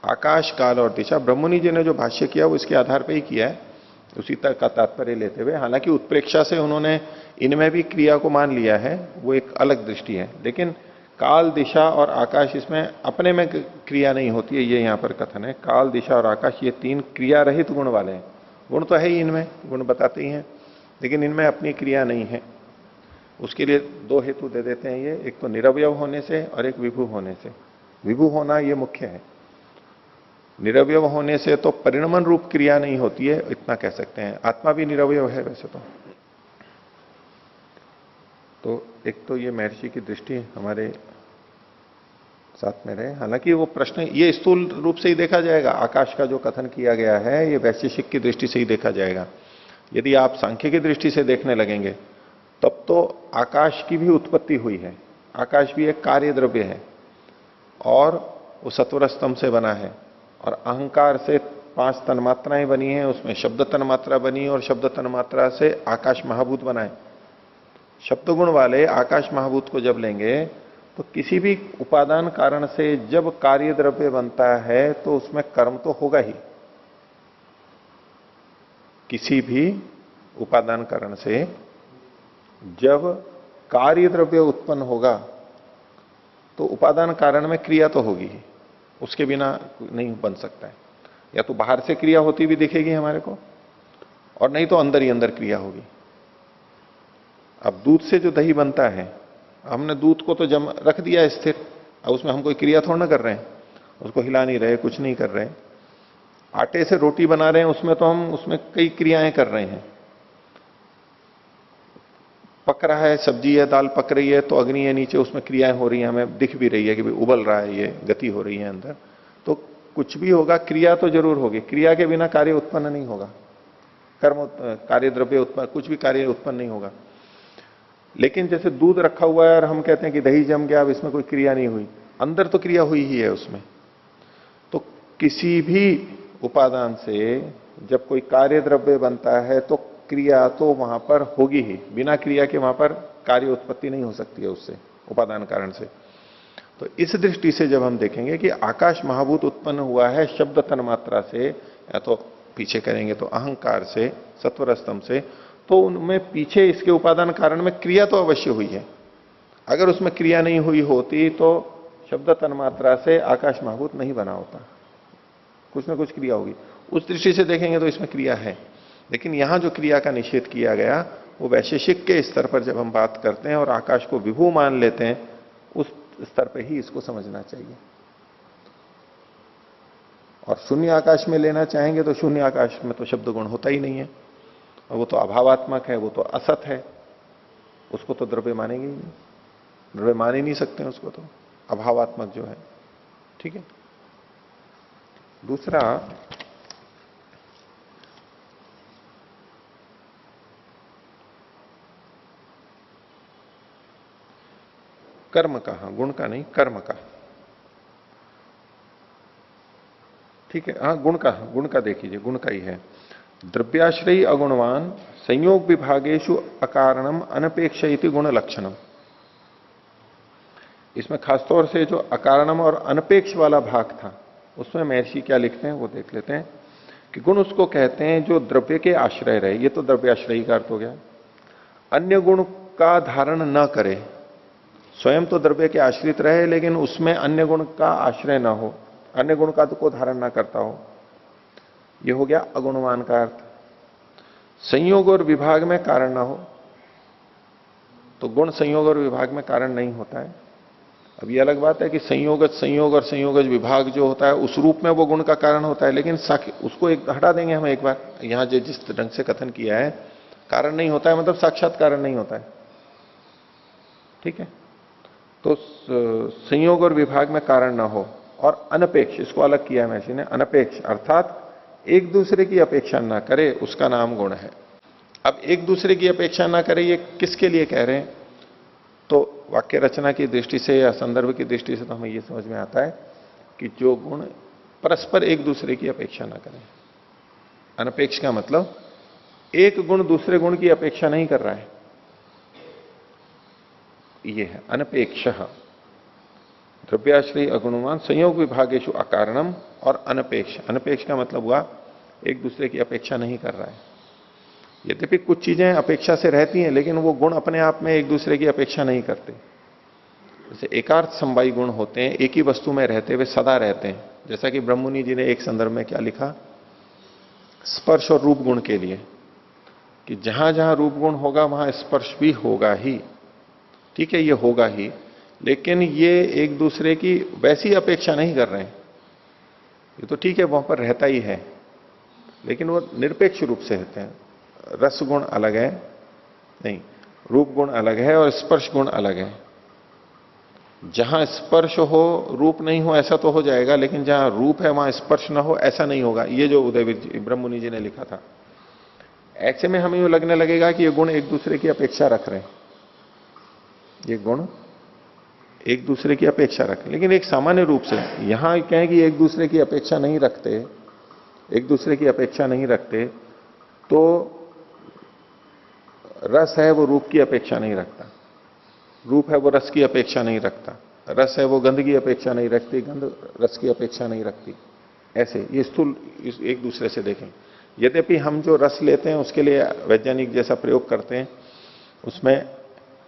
आकाश, काल और दिशा, ब्रह्ममुनि जी ने जो भाष्य किया वो इसके आधार पर ही किया है, उसी तक का तात्पर्य लेते हुए, हालांकि उत्प्रेक्षा से उन्होंने इनमें भी क्रिया को मान लिया है, वो एक अलग दृष्टि है, लेकिन काल, दिशा और आकाश इसमें अपने में क्रिया नहीं होती है, ये यहां पर कथन है। काल, दिशा और आकाश ये 3 क्रिया रहित गुण वाले हैं। गुण तो है ही इनमें, गुण बताते ही हैं, लेकिन इनमें अपनी क्रिया नहीं है। उसके लिए 2 हेतु दे देते हैं ये, एक तो निरवयव होने से और एक विभु होने से। विभु होना ये मुख्य है, निरवयव होने से तो परिणमन रूप क्रिया नहीं होती है, इतना कह सकते हैं। आत्मा भी निरवयव है वैसे तो एक तो ये महर्षि की दृष्टि हमारे साथ में रहे। हालांकि वो प्रश्न ये स्थूल रूप से ही देखा जाएगा, आकाश का जो कथन किया गया है ये वैशेषिक की दृष्टि से ही देखा जाएगा। यदि आप सांख्य की दृष्टि से देखने लगेंगे तब तो आकाश की भी उत्पत्ति हुई है, आकाश भी एक कार्य द्रव्य है और वो सत्वर स्तंभ से बना है, और अहंकार से 5 तन्मात्राएं बनी हैं, उसमें शब्द तन्मात्रा बनी और शब्द तन्मात्रा से आकाश महाभूत बना है। शब्द गुण वाले आकाश महाभूत को जब लेंगे तो किसी भी उपादान कारण से जब कार्य द्रव्य बनता है तो उसमें कर्म तो होगा ही। किसी भी उपादान कारण से जब कार्य द्रव्य उत्पन्न होगा तो उपादान कारण में क्रिया तो होगी ही, उसके बिना नहीं बन सकता है। या तो बाहर से क्रिया होती भी दिखेगी हमारे को, और नहीं तो अंदर ही अंदर क्रिया होगी। अब दूध से जो दही बनता है, हमने दूध को तो जम रख दिया स्थिर, अब उसमें हम कोई क्रिया थोड़ा ना कर रहे हैं, उसको हिला नहीं रहे, कुछ नहीं कर रहे। आटे से रोटी बना रहे हैं, उसमें तो हम उसमें कई क्रियाएं कर रहे हैं। पक रहा है, सब्जी है, दाल पक रही है, तो अग्नि है नीचे, उसमें क्रियाएं हो रही हैं, हमें दिख भी रही है कि भाई उबल रहा है, ये गति हो रही है अंदर। तो कुछ भी होगा, क्रिया तो जरूर होगी, क्रिया के बिना कार्य उत्पन्न नहीं होगा, कर्म कार्य द्रव्य उत्पन्न, कुछ भी कार्य उत्पन्न नहीं होगा। लेकिन जैसे दूध रखा हुआ है और हम कहते हैं कि दही जम गया, अब इसमें कोई क्रिया नहीं हुई, अंदर तो क्रिया हुई ही है उसमें। तो किसी भी उपादान से जब कोई कार्य द्रव्य बनता है तो क्रिया तो वहां पर होगी ही, बिना क्रिया के वहां पर कार्य उत्पत्ति नहीं हो सकती है उससे, उपादान कारण से। तो इस दृष्टि से जब हम देखेंगे कि आकाश महाभूत उत्पन्न हुआ है शब्द तन्मात्रा से, या तो पीछे करेंगे तो अहंकार से, सत्वर स्तंभ से, तो उनमें पीछे इसके उपादान कारण में क्रिया तो अवश्य हुई है। अगर उसमें क्रिया नहीं हुई होती तो शब्द तन्मात्रा से आकाश महाभूत नहीं बना होता, कुछ ना कुछ क्रिया होगी। उस दृष्टि से देखेंगे तो इसमें क्रिया है, लेकिन यहां जो क्रिया का निषेध किया गया वो वैशेषिक के स्तर पर जब हम बात करते हैं और आकाश को विभू मान लेते हैं, उस स्तर पर ही इसको समझना चाहिए। और शून्य आकाश में लेना चाहेंगे तो शून्य आकाश में तो शब्द गुण होता ही नहीं है, और वो तो अभावात्मक है, वो तो असत है, उसको तो द्रव्य मानेंगे ही नहीं, द्रव्य मान ही नहीं सकते हैं उसको, तो अभावात्मक जो है। ठीक है। दूसरा, कर्म का, हाँ गुण का नहीं, कर्म का। ठीक है, हाँ गुण का देख लीजिए, गुण का ही है। द्रव्याश्रयी अगुणवान संयोग विभागेशु अकारणम अनपेक्षित गुण लक्षणम। इसमें खासतौर से जो अकारणम और अनपेक्ष वाला भाग था, उसमें महर्षि क्या लिखते हैं वो देख लेते हैं कि गुण उसको कहते हैं जो द्रव्य के आश्रय रहे, ये तो द्रव्याश्रयी का अर्थ हो गया। अन्य गुण का धारण न करे, स्वयं तो द्रव्य के आश्रित रहे लेकिन उसमें अन्य गुण का आश्रय ना हो, अन्य गुण का तो को धारण ना करता हो, ये हो गया अगुणवान का अर्थ। संयोग और विभाग में कारण ना हो, तो गुण संयोग और विभाग में कारण नहीं होता है। अब ये अलग बात है कि संयोगज संयोग और संयोगज विभाग जो होता है उस रूप में वो गुण का कारण होता है, लेकिन उसको एक हटा देंगे हम एक बार। यहां जो जिस ढंग से कथन किया है, कारण नहीं होता है मतलब साक्षात कारण नहीं होता है। ठीक है, तो संयोग और विभाग में कारण ना हो, और अनपेक्ष, इसको अलग किया महर्षि ने, अनपेक्ष अर्थात एक दूसरे की अपेक्षा ना करे, उसका नाम गुण है। अब एक दूसरे की अपेक्षा ना करे, ये किसके लिए कह रहे हैं? तो वाक्य रचना की दृष्टि से या संदर्भ की दृष्टि से तो हमें यह समझ में आता है कि जो गुण परस्पर एक दूसरे की अपेक्षा ना करें। अनपेक्ष का मतलब एक गुण दूसरे गुण की अपेक्षा नहीं कर रहा है, ये है अनपेक्ष। द्रव्याश्रयी अगुणवान संयोग विभागेशु अकारणम और अनपेक्ष। अनपेक्ष का मतलब हुआ एक दूसरे की अपेक्षा नहीं कर रहा है। यद्यपि कुछ चीजें अपेक्षा से रहती हैं, लेकिन वो गुण अपने आप में एक दूसरे की अपेक्षा नहीं करते। जैसे एकार्थ समवायी गुण होते हैं, एक ही वस्तु में रहते हुए सदा रहते हैं। जैसा कि ब्रह्ममुनि जी ने एक संदर्भ में क्या लिखा, स्पर्श और रूप गुण के लिए, कि जहां जहां रूप गुण होगा वहां स्पर्श भी होगा ही। ठीक है, ये होगा ही, लेकिन ये एक दूसरे की वैसी अपेक्षा नहीं कर रहे हैं। ये तो ठीक है, वहां पर रहता ही है, लेकिन वो निरपेक्ष रूप से रहते हैं। रस गुण अलग है, नहीं, रूप गुण अलग है और स्पर्श गुण अलग है। जहां स्पर्श हो रूप नहीं हो ऐसा तो हो जाएगा, लेकिन जहां रूप है वहां स्पर्श ना हो ऐसा नहीं होगा। ये जो उदयवीर ब्रह्ममुनि जी ने लिखा था, ऐसे में हमें यूं लगने लगेगा कि ये गुण एक दूसरे की अपेक्षा रख रहे हैं, ये गुण एक दूसरे की अपेक्षा रखें। लेकिन एक सामान्य रूप से यहां कहें कि एक दूसरे की अपेक्षा नहीं रखते, एक दूसरे की अपेक्षा नहीं रखते, तो रस है वो रूप की अपेक्षा नहीं रखता, रूप है वो रस की अपेक्षा नहीं रखता, रस है वो गंध की अपेक्षा नहीं रखती, गंध रस की अपेक्षा नहीं रखती। ऐसे ये स्थूल एक दूसरे से देखें। यद्यपि हम जो रस लेते हैं उसके लिए वैज्ञानिक जैसा प्रयोग करते हैं, उसमें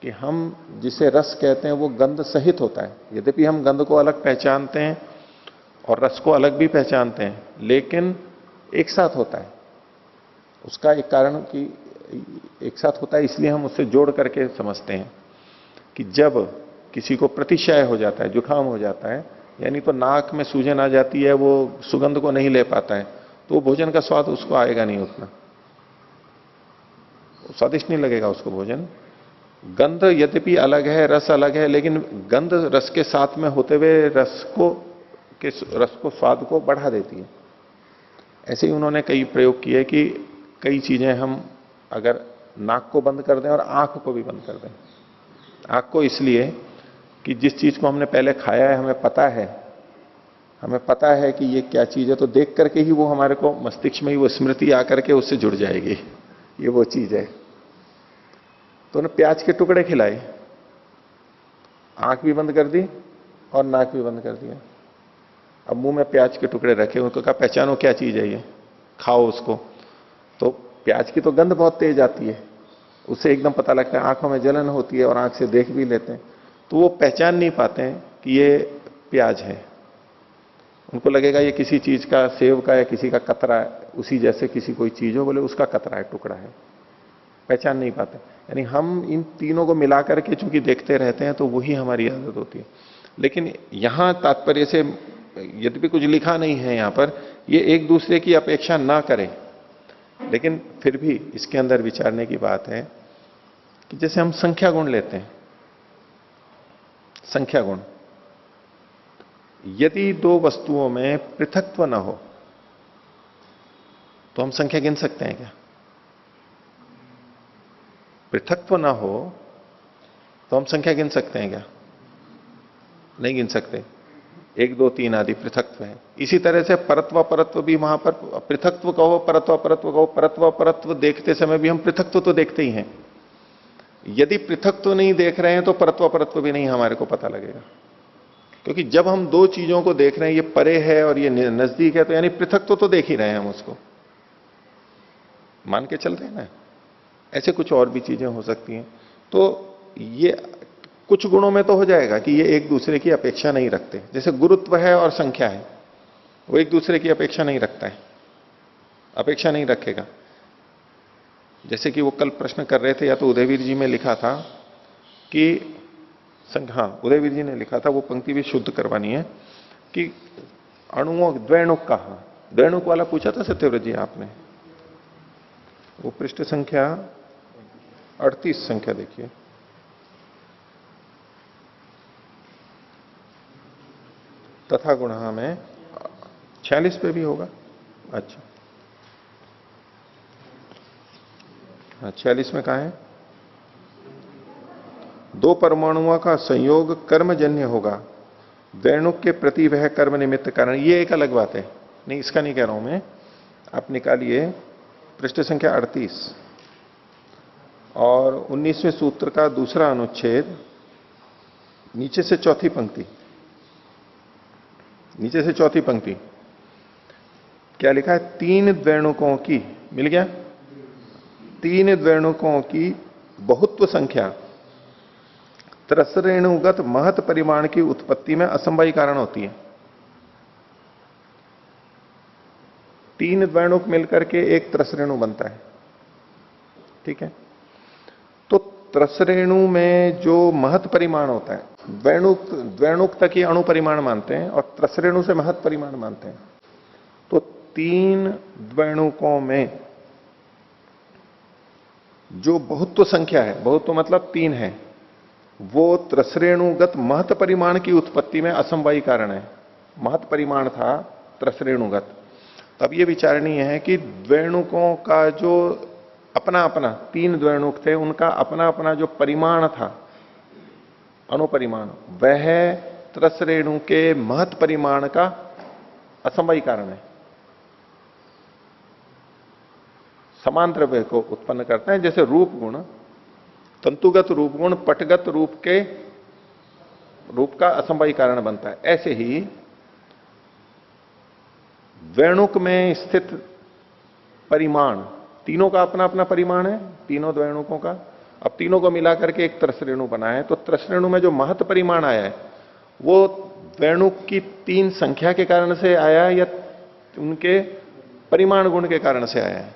कि हम जिसे रस कहते हैं वो गंध सहित होता है। यद्यपि हम गंध को अलग पहचानते हैं और रस को अलग भी पहचानते हैं, लेकिन एक साथ होता है। उसका एक कारण कि एक साथ होता है, इसलिए हम उससे जोड़ करके समझते हैं कि जब किसी को प्रतिशय हो जाता है, जुकाम हो जाता है, यानी तो नाक में सूजन आ जाती है, वो सुगंध को नहीं ले पाता है, तो वो भोजन का स्वाद उसको आएगा नहीं उतना, स्वादिष्ट नहीं लगेगा उसको भोजन। गंध यद्यपि अलग है, रस अलग है, लेकिन गंध रस के साथ में होते हुए रस को स्वाद को बढ़ा देती है। ऐसे ही उन्होंने कई प्रयोग किए कि कई चीजें हम अगर नाक को बंद कर दें और आंख को भी बंद कर दें। आंख को इसलिए कि जिस चीज को हमने पहले खाया है, हमें पता है कि ये क्या चीज है, तो देख करके ही वो हमारे को मस्तिष्क में ही वो स्मृति आकर के उससे जुड़ जाएगी, ये वो चीज है। तो उन्हें प्याज के टुकड़े खिलाए, आंख भी बंद कर दी और नाक भी बंद कर दिया। अब मुंह में प्याज के टुकड़े रखे, उनको कहा पहचानो क्या चीज है ये, खाओ उसको। तो प्याज की तो गंध बहुत तेज आती है, उससे एकदम पता लगता है, आंखों में जलन होती है और आंख से देख भी लेते हैं, तो वो पहचान नहीं पाते हैं कि ये प्याज है। उनको लगेगा ये किसी चीज का, सेब का या किसी का कतरा है, उसी जैसे किसी कोई चीज हो, बोले उसका कतरा है, टुकड़ा है, पहचान नहीं पाते। यानी हम इन तीनों को मिलाकर के चूंकि देखते रहते हैं, तो वही हमारी आदत होती है। लेकिन यहां तात्पर्य से यद्यपि कुछ लिखा नहीं है यहां पर, ये एक दूसरे की अपेक्षा ना करें, लेकिन फिर भी इसके अंदर विचारने की बात है कि जैसे हम संख्या गुण लेते हैं, संख्या गुण, यदि दो वस्तुओं में पृथकत्व ना हो तो हम संख्या गिन सकते हैं क्या? पृथकत्व ना हो तो हम संख्या गिन सकते हैं क्या? नहीं गिन सकते। 1 2 3 आदि पृथकत्व है। इसी तरह से परत्व परत्व भी वहां पर पृथकत्व कहो, परत्व परत्व कहो, परत्व परत्व देखते समय भी हम पृथकत्व तो देखते ही हैं। यदि पृथकत्व नहीं देख रहे हैं तो परत्व परत्व भी नहीं हमारे को पता लगेगा, क्योंकि जब हम दो चीजों को देख रहे हैं, ये परे है और ये नजदीक है, तो यानी पृथकत्व तो देख ही रहे हैं हम, उसको मान के चल रहे हैं ना। ऐसे कुछ और भी चीजें हो सकती हैं। तो ये कुछ गुणों में तो हो जाएगा कि ये एक दूसरे की अपेक्षा नहीं रखते, जैसे गुरुत्व है और संख्या है, वो एक दूसरे की अपेक्षा नहीं रखता है, अपेक्षा नहीं रखेगा। जैसे कि वो कल प्रश्न कर रहे थे, या तो उदयवीर जी में लिखा था कि हाँ, उदयवीर जी ने लिखा था, वो पंक्ति भी शुद्ध करवानी है कि अणुओं द्वैणुक कहा, द्वैणुक वाला पूछा था सत्यव्रत जी आपने, वो पृष्ठ संख्या 38 संख्या देखिए, तथा गुण में 46 पे भी होगा। अच्छा हाँ, 46 में कहा है, दो परमाणुओं का संयोग कर्मजन्य होगा, द्वैणुक के प्रति वह कर्म निमित्त कारण। ये एक अलग बात है, नहीं इसका नहीं कह रहा हूं मैं, आप निकालिए पृष्ठ संख्या 38 और 19वें सूत्र का दूसरा अनुच्छेद, नीचे से चौथी पंक्ति, नीचे से चौथी पंक्ति क्या लिखा है? 3 द्वैणुकों की, मिल गया, 3 द्वैणुकों की बहुत्व संख्या त्रसरेणुगत महत परिमाण की उत्पत्ति में असंभवी कारण होती है। 3 द्वैणुक मिलकर के एक त्रसरेणु बनता है, ठीक है। तो त्रसरेणु में जो महत परिमाण होता है, द्वैणुक तक ही अणु परिमाण मानते हैं और त्रसरेणु से महत परिमाण मानते हैं। तो 3 द्वैणुकों में जो बहुत्व संख्या है, बहुत्व मतलब 3 है, वो त्रसरेणुगत महत परिमाण की उत्पत्ति में असंभवी कारण है। महत परिमाण था त्रसरेणुगत। तब ये विचारणीय है कि द्वैणुकों का जो अपना अपना, 3 द्वैणुक थे, उनका अपना अपना जो परिमाण था, अणुपरिमाण, वह त्रसरेणु के महत परिमाण का असंभवी कारण है। समान द्रव्य को उत्पन्न करते हैं, जैसे रूप गुण, तंतुगत रूप गुण पटगत रूप का असंभवी कारण बनता है। ऐसे ही द्वैणुक में स्थित परिमाण, तीनों का अपना अपना परिमाण है, तीनों द्वैणुकों का, अब तीनों को मिलाकर के एक त्रसरेणु बना है, तो त्रसरेणु में जो महत परिमाण आया है वो वेणु की 3 संख्या के कारण से आया या उनके परिमाण गुण के कारण से आया है?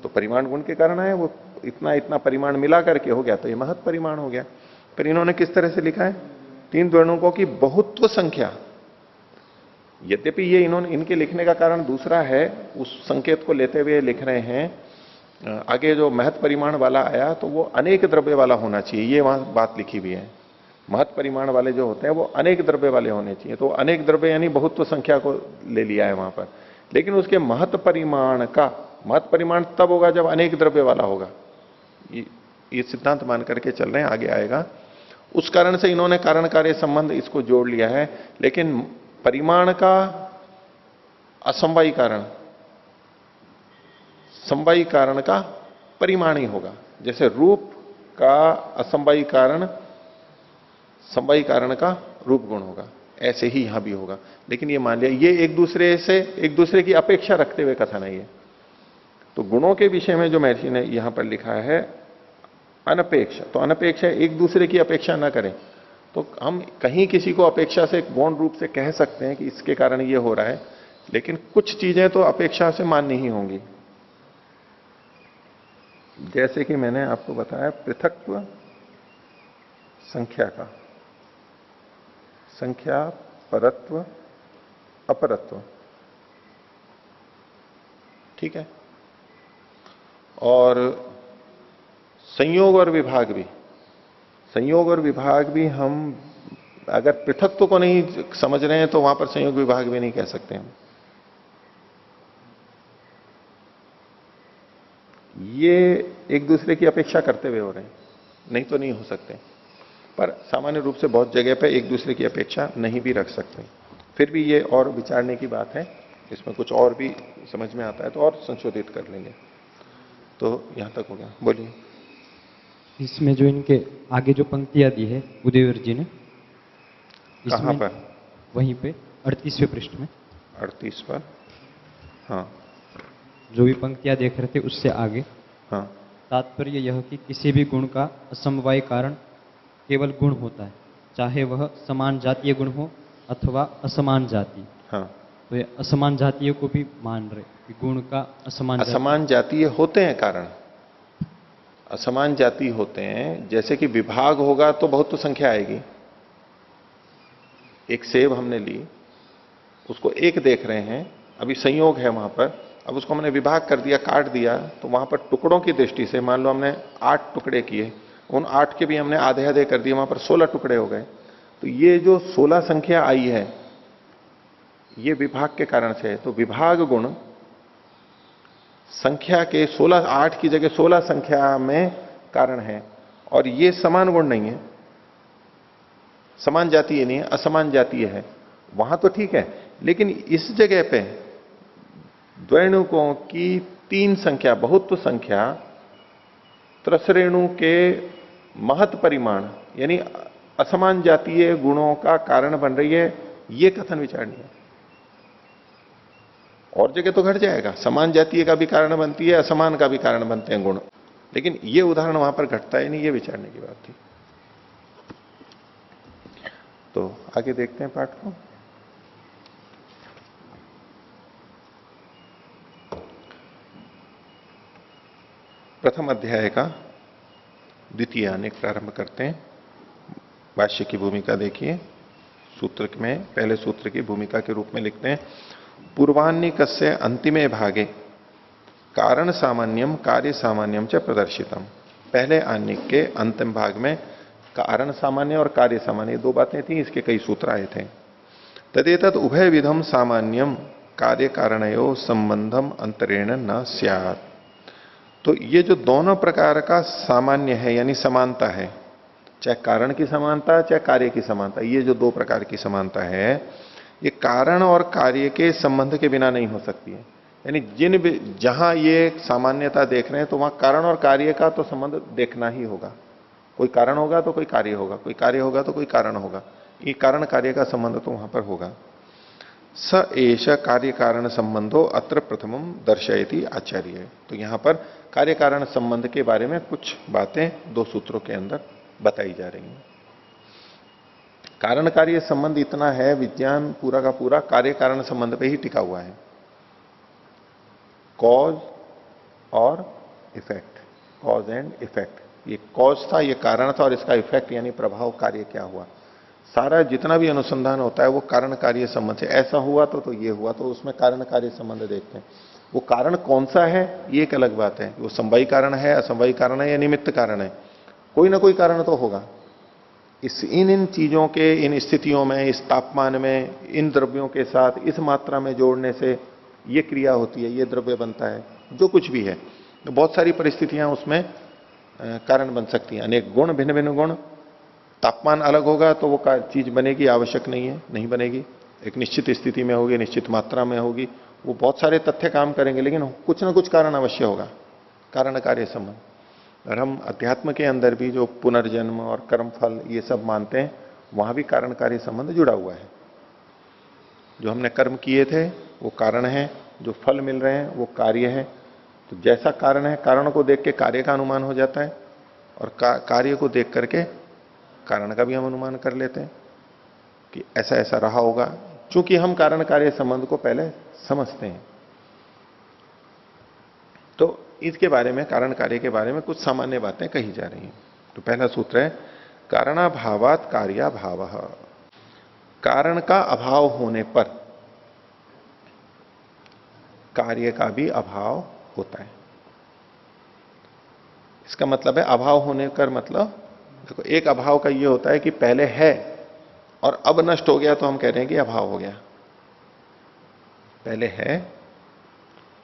तो परिमाण गुण के कारण आया, वो इतना इतना परिमाण मिला करके हो गया, तो ये महत परिमाण हो गया। फिर इन्होंने किस तरह से लिखा है? 3 द्वैणुकों की बहुत्व संख्या। यद्यपि ये इन्होंने इनके लिखने का कारण दूसरा है, उस संकेत को लेते हुए लिख रहे हैं आगे जो महत परिमाण वाला आया तो वो अनेक द्रव्य वाला होना चाहिए, ये वहां बात लिखी हुई है। महत परिमाण वाले जो होते हैं वो अनेक द्रव्य वाले होने चाहिए, तो अनेक द्रव्य यानी बहुत्व संख्या को ले लिया है वहां पर। लेकिन उसके महत परिमाण का महत परिमाण तब होगा जब अनेक द्रव्य वाला होगा, ये सिद्धांत मान करके चल रहे हैं, आगे आएगा। उस कारण से इन्होंने कारण कार्य संबंध इसको जोड़ लिया है। लेकिन परिमाण का असमवायी कारण, समवायी कारण का परिमाण ही होगा। जैसे रूप का असमवायी कारण समवायी कारण का रूप गुण होगा, ऐसे ही यहां भी होगा। लेकिन ये मान लिया ये एक दूसरे की अपेक्षा रखते हुए कथन है ये। तो गुणों के विषय में जो महर्षि ने यहां पर लिखा है अनपेक्ष, तो अनपेक्ष एक दूसरे की अपेक्षा ना करें। तो हम कहीं किसी को अपेक्षा से गौण रूप से कह सकते हैं कि इसके कारण ये हो रहा है, लेकिन कुछ चीजें तो अपेक्षा से माननी ही होंगी। जैसे कि मैंने आपको बताया पृथक्त्व संख्या का, संख्या, परत्व, अपरत्व, ठीक है। और संयोग और विभाग भी, संयोग और विभाग भी हम अगर पृथक्त्व को नहीं समझ रहे हैं तो वहां पर संयोग विभाग भी नहीं कह सकते हम। ये एक दूसरे की अपेक्षा करते हुए हो रहे हैं, नहीं तो नहीं हो सकते। पर सामान्य रूप से बहुत जगह पे एक दूसरे की अपेक्षा नहीं भी रख सकते। फिर भी ये और विचारने की बात है, इसमें कुछ और भी समझ में आता है तो और संशोधित कर लेंगे। तो यहां तक हो गया, बोलिए। इसमें जो इनके आगे जो पंक्तियां दी है उदयवीर जी ने, कहां पर? वहीं पे 38वें पृष्ठ में, 38 पर, हाँ। जो भी पंक्तियां देख रहे थे उससे आगे, हाँ। तात्पर्य यह कि किसी भी गुण का असमवाय कारण केवल गुण होता है, चाहे वह समान जातीय गुण हो अथवा असमान जातीय। हाँ। तो ये असमान जातीय को भी मान रहे कि गुण का असमान जातीय होते हैं कारण, असमान जातीय होते हैं। जैसे कि विभाग होगा तो बहुत तो संख्या आएगी। एक सेब हमने ली, उसको एक देख रहे हैं, अभी संयोग है वहां पर, अब उसको हमने विभाग कर दिया, काट दिया, तो वहां पर टुकड़ों की दृष्टि से मान लो हमने 8 टुकड़े किए, उन 8 के भी हमने आधे आधे कर दिए, वहां पर 16 टुकड़े हो गए। तो ये जो 16 संख्या आई है ये विभाग के कारण से है। तो विभाग गुण संख्या के 16, 8 की जगह 16 संख्या में कारण है, और ये समान गुण नहीं है, समान जातीय नहीं है, असमान जातीय है। वहां तो ठीक है, लेकिन इस जगह पे द्वैणुकों की 3 संख्या, बहुत्व संख्या, त्रसरेणु के महत परिमाण यानी असमान जातीय गुणों का कारण बन रही है, ये कथन विचारणीय है। और जगह तो घट जाएगा, समान जातीय का भी कारण बनती है, असमान का भी कारण बनते हैं गुण, लेकिन ये उदाहरण वहां पर घटता है नहीं, ये विचारने की बात थी। तो आगे देखते हैं पाठ को। प्रथम अध्याय का द्वितीय अनेक प्रारंभ करते हैं। भाष्य की भूमिका देखिए, सूत्र में पहले सूत्र की भूमिका के रूप में लिखते हैं, पूर्वान्निकस्य अंतिमे भागे कारण सामान्यम कार्य सामान्यम च प्रदर्शितम। पहले आन्निक के अंतिम भाग में कारण सामान्य और कार्य सामान्य 2 बातें थी, इसके कई सूत्र आए थे। तदेतद उभय विधम सामान्यम कार्य कारणयो संबंधम अंतरेण न स्यात्। तो ये जो दोनों प्रकार का सामान्य है यानी समानता है, चाहे कारण की समानता चाहे कार्य की समानता, ये जो 2 प्रकार की समानता है ये कारण और कार्य के संबंध के बिना नहीं हो सकती है। यानी जहां ये सामान्यता देख रहे हैं तो वहां कारण और कार्य का तो संबंध देखना ही होगा। कोई कारण होगा तो कोई कार्य होगा, कोई कार्य होगा तो कोई कारण होगा, ये कारण कार्य का संबंध तो वहां पर होगा। स एष कार्य कारण संबंधो अत्र प्रथमम दर्शयति आचार्य। तो यहां पर कार्य कारण संबंध के बारे में कुछ बातें दो सूत्रों के अंदर बताई जा रही हैं। कारण कार्य संबंध इतना है, विज्ञान पूरा का पूरा कार्य कारण संबंध पे ही टिका हुआ है। कॉज और इफेक्ट, कॉज एंड इफेक्ट। ये कॉज था, ये कारण था, और इसका इफेक्ट यानी प्रभाव, कार्य क्या हुआ। सारा जितना भी अनुसंधान होता है वो कारण कार्य संबंध से, ऐसा हुआ तो ये हुआ, तो उसमें कारण कार्य संबंध देखते हैं। वो कारण कौन सा है ये एक अलग बात है, वो समवायी कारण है, असमवायी कारण है या निमित्त कारण है, कोई ना कोई कारण तो होगा। इन चीजों के, इन स्थितियों में, इस तापमान में, इन द्रव्यों के साथ इस मात्रा में जोड़ने से ये क्रिया होती है, ये द्रव्य बनता है, जो कुछ भी है। तो बहुत सारी परिस्थितियां उसमें कारण बन सकती हैं। अनेक गुण, भिन्न भिन्न गुण। तापमान अलग होगा तो वो चीज बनेगी, आवश्यक नहीं है, नहीं बनेगी। एक निश्चित स्थिति में होगी, निश्चित मात्रा में होगी, वो बहुत सारे तथ्य काम करेंगे, लेकिन कुछ ना कुछ कारण अवश्य होगा। कारण कार्य संबंध। और हम अध्यात्म के अंदर भी जो पुनर्जन्म और कर्मफल ये सब मानते हैं, वहां भी कारण कार्य संबंध जुड़ा हुआ है। जो हमने कर्म किए थे वो कारण है, जो फल मिल रहे हैं वो कार्य है। तो जैसा कारण है, कारणों को देख के कार्य का अनुमान हो जाता है, और कार्य को देख करके कारण का भी हम अनुमान कर लेते हैं कि ऐसा ऐसा रहा होगा, क्योंकि हम कारण कार्य संबंध को पहले समझते हैं। तो इसके बारे में, कारण कार्य के बारे में कुछ सामान्य बातें कही जा रही हैं। तो पहला सूत्र है कारणाभावात कार्याभावः। कारण का अभाव होने पर कार्य का भी अभाव होता है। इसका मतलब है अभाव होने का मतलब, देखो एक अभाव का ये होता है कि पहले है और अब नष्ट हो गया तो हम कह रहे हैं कि अभाव हो गया। पहले है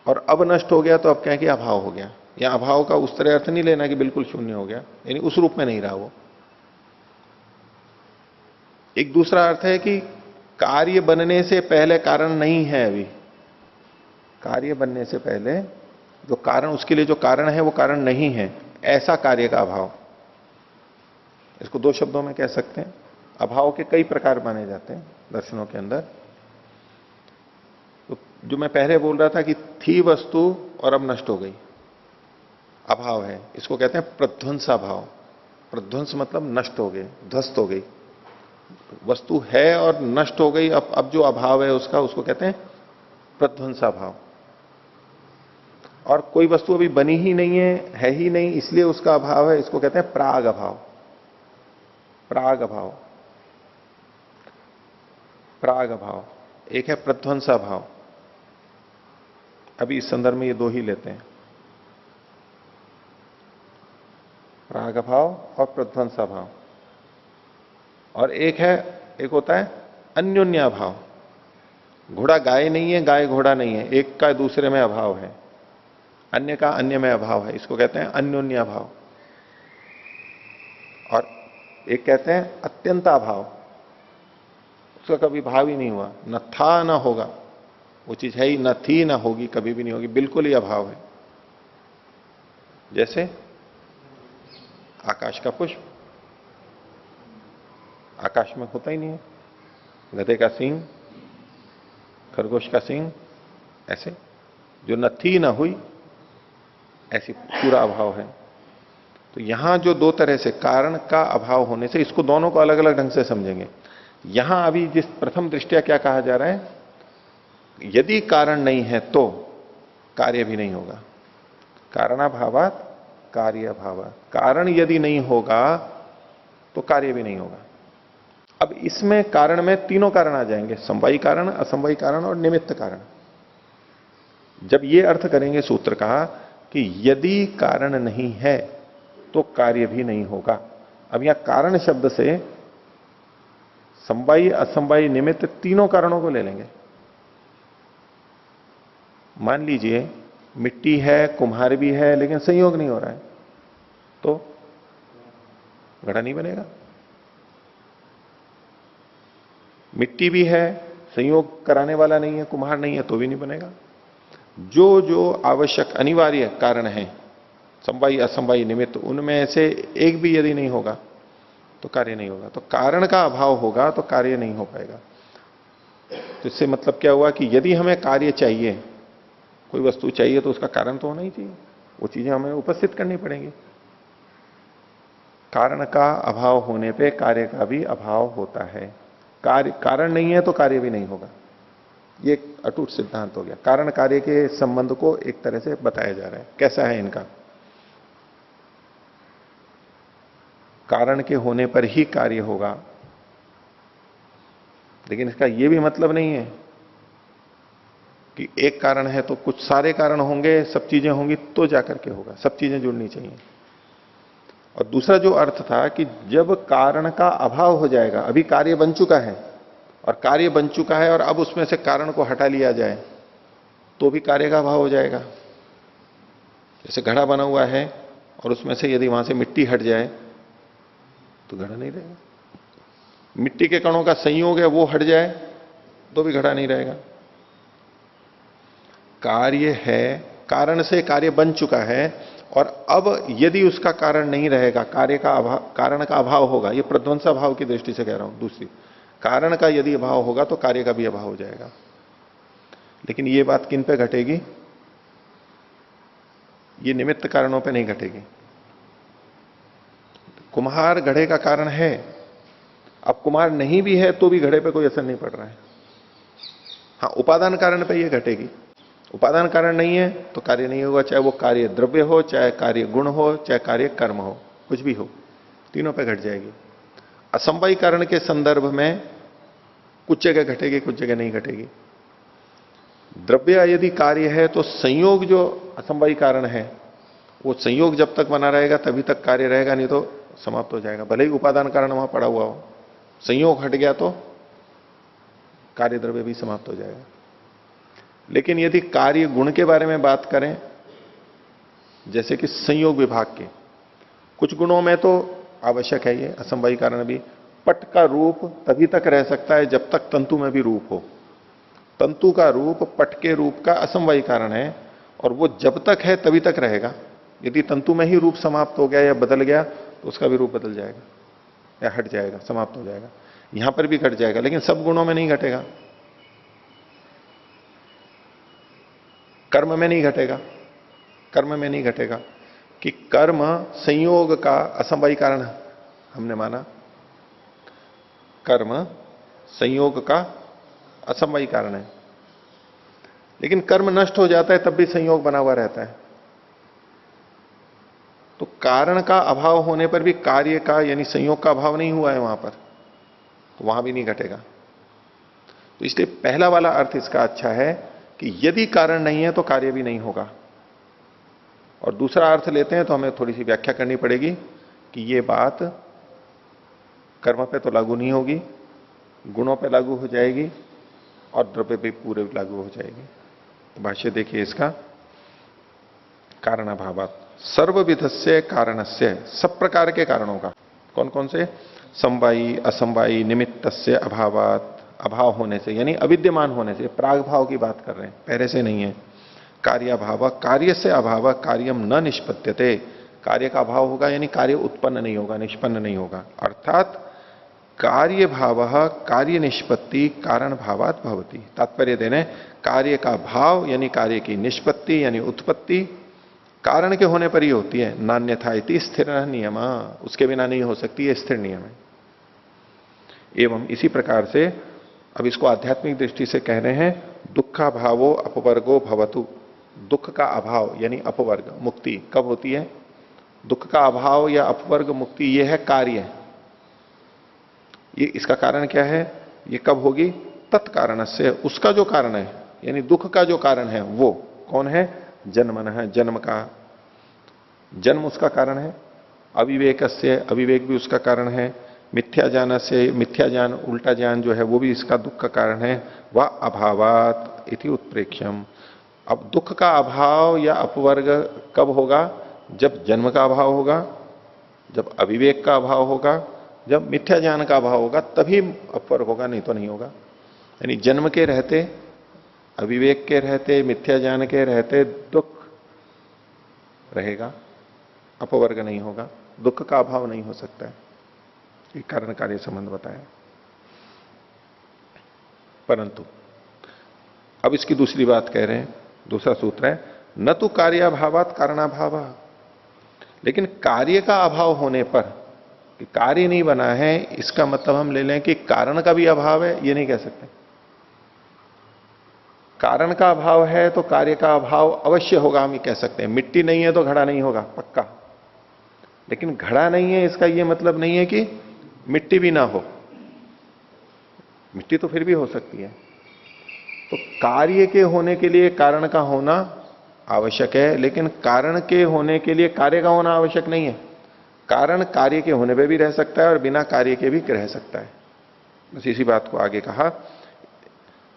और अब नष्ट हो गया तो अब कहें कि अभाव हो गया। या अभाव का उस तरह अर्थ नहीं लेना कि बिल्कुल शून्य हो गया, यानी उस रूप में नहीं रहा वो। एक दूसरा अर्थ है कि कार्य बनने से पहले कारण नहीं है। अभी कार्य बनने से पहले जो कारण, उसके लिए जो कारण है वो कारण नहीं है, ऐसा कार्य का अभाव। इसको दो शब्दों में कह सकते हैं। अभाव के कई प्रकार माने जाते हैं दर्शनों के अंदर। तो जो मैं पहले बोल रहा था कि थी वस्तु और अब नष्ट हो गई, अभाव है, इसको कहते हैं प्रध्वंसा भाव। प्रध्वंस मतलब नष्ट हो गए, ध्वस्त हो गई वस्तु, है और नष्ट हो गई, अब जो अभाव है उसका, उसको कहते हैं प्रध्वंसा भाव। और कोई वस्तु अभी बनी ही नहीं है ही नहीं, इसलिए उसका अभाव है, इसको कहते हैं प्राग अभाव। प्राग अभाव, प्राग अभाव। एक है प्रध्वंसा भाव। अभी इस संदर्भ में ये दो ही लेते हैं, प्राग भाव और प्रध्वंसा भाव। और एक होता है अन्योन्या भाव। घोड़ा गाय नहीं है, गाय घोड़ा नहीं है, एक का दूसरे में अभाव है, अन्य का अन्य में अभाव है, इसको कहते हैं अन्योन्या भाव। और एक कहते हैं अत्यंता भाव, उसका कभी भाव ही नहीं हुआ, न था न होगा, वो चीज है ही, न थी न होगी, कभी भी नहीं होगी, बिल्कुल ही अभाव है। जैसे आकाश का पुष्प, आकाश में होता ही नहीं है। गधे का सींग, खरगोश का सींग, ऐसे जो न थी न हुई, ऐसी पूरा अभाव है। तो यहां जो दो तरह से कारण का अभाव होने से, इसको दोनों को अलग अलग ढंग से समझेंगे। यहां अभी जिस प्रथम दृष्टिया क्या कहा जा रहा है, यदि कारण नहीं है तो कार्य भी नहीं होगा। कारणाभावात कार्याभावात। कारण यदि नहीं होगा तो कार्य भी नहीं होगा। अब इसमें कारण में तीनों कारण आ जाएंगे, समवायी कारण, असमवायी कारण और निमित्त कारण। जब ये अर्थ करेंगे सूत्र का कि यदि कारण नहीं है तो कार्य भी नहीं होगा। अब यहां कारण शब्द से समवायी, असमवायी, निमित्त तीनों कारणों को ले लेंगे। मान लीजिए मिट्टी है, कुम्हार भी है, लेकिन संयोग नहीं हो रहा है, तो घड़ा नहीं बनेगा। मिट्टी भी है, संयोग कराने वाला नहीं है, कुम्हार नहीं है, तो भी नहीं बनेगा। जो जो आवश्यक अनिवार्य कारण है, समवायी, असमवायी, निमित्त, उनमें से एक भी यदि नहीं होगा तो कार्य नहीं होगा। तो कारण का अभाव होगा तो कार्य नहीं हो पाएगा। तो इससे मतलब क्या हुआ कि यदि हमें कार्य चाहिए, कोई वस्तु चाहिए, तो उसका कारण तो होना ही चाहिए, वो चीजें हमें उपस्थित करनी पड़ेंगी। कारण का अभाव होने पे कार्य का भी अभाव होता है। कार्य कारण नहीं है तो कार्य भी नहीं होगा। ये एक अटूट सिद्धांत हो गया। कारण कार्य के संबंध को एक तरह से बताया जा रहा है। कैसा है इनका? कारण के होने पर ही कार्य होगा, लेकिन इसका यह भी मतलब नहीं है कि एक कारण है तो कुछ सारे कारण होंगे, सब चीजें होंगी तो जाकर के होगा। सब चीजें जुड़नी चाहिए। और दूसरा जो अर्थ था कि जब कारण का अभाव हो जाएगा, अभी कार्य बन चुका है और कार्य बन चुका है और अब उसमें से कारण को हटा लिया जाए तो भी कार्य का अभाव हो जाएगा। जैसे घड़ा बना हुआ है और उसमें से यदि वहां से मिट्टी हट जाए तो घड़ा नहीं रहेगा। मिट्टी के कणों का संयोग है, वो हट जाए तो भी घड़ा नहीं रहेगा। कार्य है, कारण से कार्य बन चुका है और अब यदि उसका कारण नहीं रहेगा, कार्य का अभाव, कारण का अभाव होगा। ये प्रध्वंसा भाव की दृष्टि से कह रहा हूं। दूसरी, कारण का यदि अभाव होगा तो कार्य का भी अभाव हो जाएगा। लेकिन ये बात किन पे घटेगी? ये निमित्त कारणों पे नहीं घटेगी। कुम्हार घड़े का कारण है, अब कुम्हार नहीं भी है तो भी घड़े पे कोई असर नहीं पड़ रहा है। हाँ, उपादान कारण पे ये घटेगी। उपादान कारण नहीं है तो कार्य नहीं होगा, चाहे वो कार्य द्रव्य हो, चाहे कार्य गुण हो, चाहे कार्य कर्म हो, कुछ भी हो, तीनों पे घट जाएगी। असमवायी कारण के संदर्भ में कुछ जगह घटेगी, कुछ जगह नहीं घटेगी। द्रव्य यदि कार्य है तो संयोग जो असमवायी कारण है, वो संयोग जब तक बना रहेगा तभी तक कार्य रहेगा, नहीं तो समाप्त हो जाएगा। भले ही उपादान कारण वहां पड़ा हुआ हो, संयोग हट गया तो कार्य द्रव्य भी समाप्त हो जाएगा। लेकिन यदि कार्य गुण के बारे में बात करें, जैसे कि संयोग विभाग के कुछ गुणों में तो आवश्यक है ये असमवायी कारण भी। पट का रूप तभी तक रह सकता है जब तक तंतु में भी रूप हो। तंतु का रूप पट के रूप का असमवायी कारण है और वो जब तक है तभी तक रहेगा। यदि तंतु में ही रूप समाप्त हो गया या बदल गया तो उसका भी रूप बदल जाएगा या हट जाएगा, समाप्त हो जाएगा। यहां पर भी घट जाएगा, लेकिन सब गुणों में नहीं घटेगा। कर्म में नहीं घटेगा। कर्म में नहीं घटेगा कि कर्म संयोग का असमवायी कारण हमने माना, कर्म संयोग का असमवायी कारण है, लेकिन कर्म नष्ट हो जाता है तब भी संयोग बना हुआ रहता है। तो कारण का अभाव होने पर भी कार्य का यानी संयोग का अभाव नहीं हुआ है वहां पर, तो वहां भी नहीं घटेगा। तो इसलिए पहला वाला अर्थ इसका अच्छा है कि यदि कारण नहीं है तो कार्य भी नहीं होगा। और दूसरा अर्थ लेते हैं तो हमें थोड़ी सी व्याख्या करनी पड़ेगी कि यह बात कर्म पे तो लागू नहीं होगी, गुणों पे लागू हो जाएगी और द्रव्य पे पूरे लागू हो जाएगी। तो भाष्य देखिए इसका। कारण अभावात सर्वविधस्य कारणस्य, सब प्रकार के कारणों का, कौन कौन से? समवायी असमवायी निमित्तस्य अभावात, अभाव होने से यानी अविद्यमान होने से, प्राग भाव की बात कर रहे हैं, पहले से नहीं है। कार्याभाव, कार्य से अभाव कार्यम न निष्पद्यते, कार्य का अभाव होगा यानी कार्य उत्पन्न नहीं होगा, निष्पन्न नहीं होगा। अर्थात कार्य भाव कार्य निष्पत्ति कारण भावात भवति। तात्पर्य देने, कार्य का भाव यानी कार्य की निष्पत्ति यानी उत्पत्ति कारण के होने पर ही होती है। नान्यथा इति स्थिर नियम, उसके बिना नहीं हो सकती, यह स्थिर नियम है। एवं इसी प्रकार से अब इसको आध्यात्मिक दृष्टि से कह रहे हैं, दुखा भावो अपवर्गो भवतु। दुख का अभाव यानी अपवर्ग, मुक्ति कब होती है? दुख का अभाव या अपवर्ग मुक्ति, यह है कार्य। ये इसका कारण क्या है? ये कब होगी? तत्कारण से, उसका जो कारण है यानी दुख का जो कारण है वो कौन है? जन्मन है, जन्म का, जन्म उसका कारण है। अविवेक से, अविवेक भी उसका कारण है। मिथ्या ज्ञान से, मिथ्या ज्ञान उल्टा ज्ञान जो है वो भी इसका दुख का कारण है। वह अभावात इति उत्प्रेक्ष्यम। अब दुख का अभाव या अपवर्ग कब होगा? जब जन्म का अभाव होगा, जब अविवेक का अभाव होगा, जब मिथ्या ज्ञान का अभाव होगा, तभी अपवर्ग होगा, नहीं तो नहीं होगा। यानी जन्म के रहते, अविवेक के रहते, मिथ्या ज्ञान के रहते दुख रहेगा, अपवर्ग नहीं होगा। दुख का अभाव नहीं हो सकता है। ये कारण कार्य संबंध बताया। परंतु अब इसकी दूसरी बात कह रहे हैं, दूसरा सूत्र है, न तो कार्याभावात कारणाभाव, लेकिन कार्य का अभाव होने पर, कि कार्य नहीं बना है, इसका मतलब हम ले लें कि कारण का भी अभाव है, ये नहीं कह सकते। कारण का अभाव है तो कार्य का अभाव अवश्य होगा, हम ये कह सकते हैं। मिट्टी नहीं है तो घड़ा नहीं होगा, पक्का। लेकिन घड़ा नहीं है इसका यह मतलब नहीं है कि मिट्टी भी ना हो, मिट्टी तो फिर भी हो सकती है। तो कार्य के होने के लिए कारण का होना आवश्यक है, लेकिन कारण के होने के लिए कार्य का होना आवश्यक नहीं है। कारण कार्य के होने पे भी रह सकता है और बिना कार्य के भी रह सकता है। बस इसी बात को आगे कहा,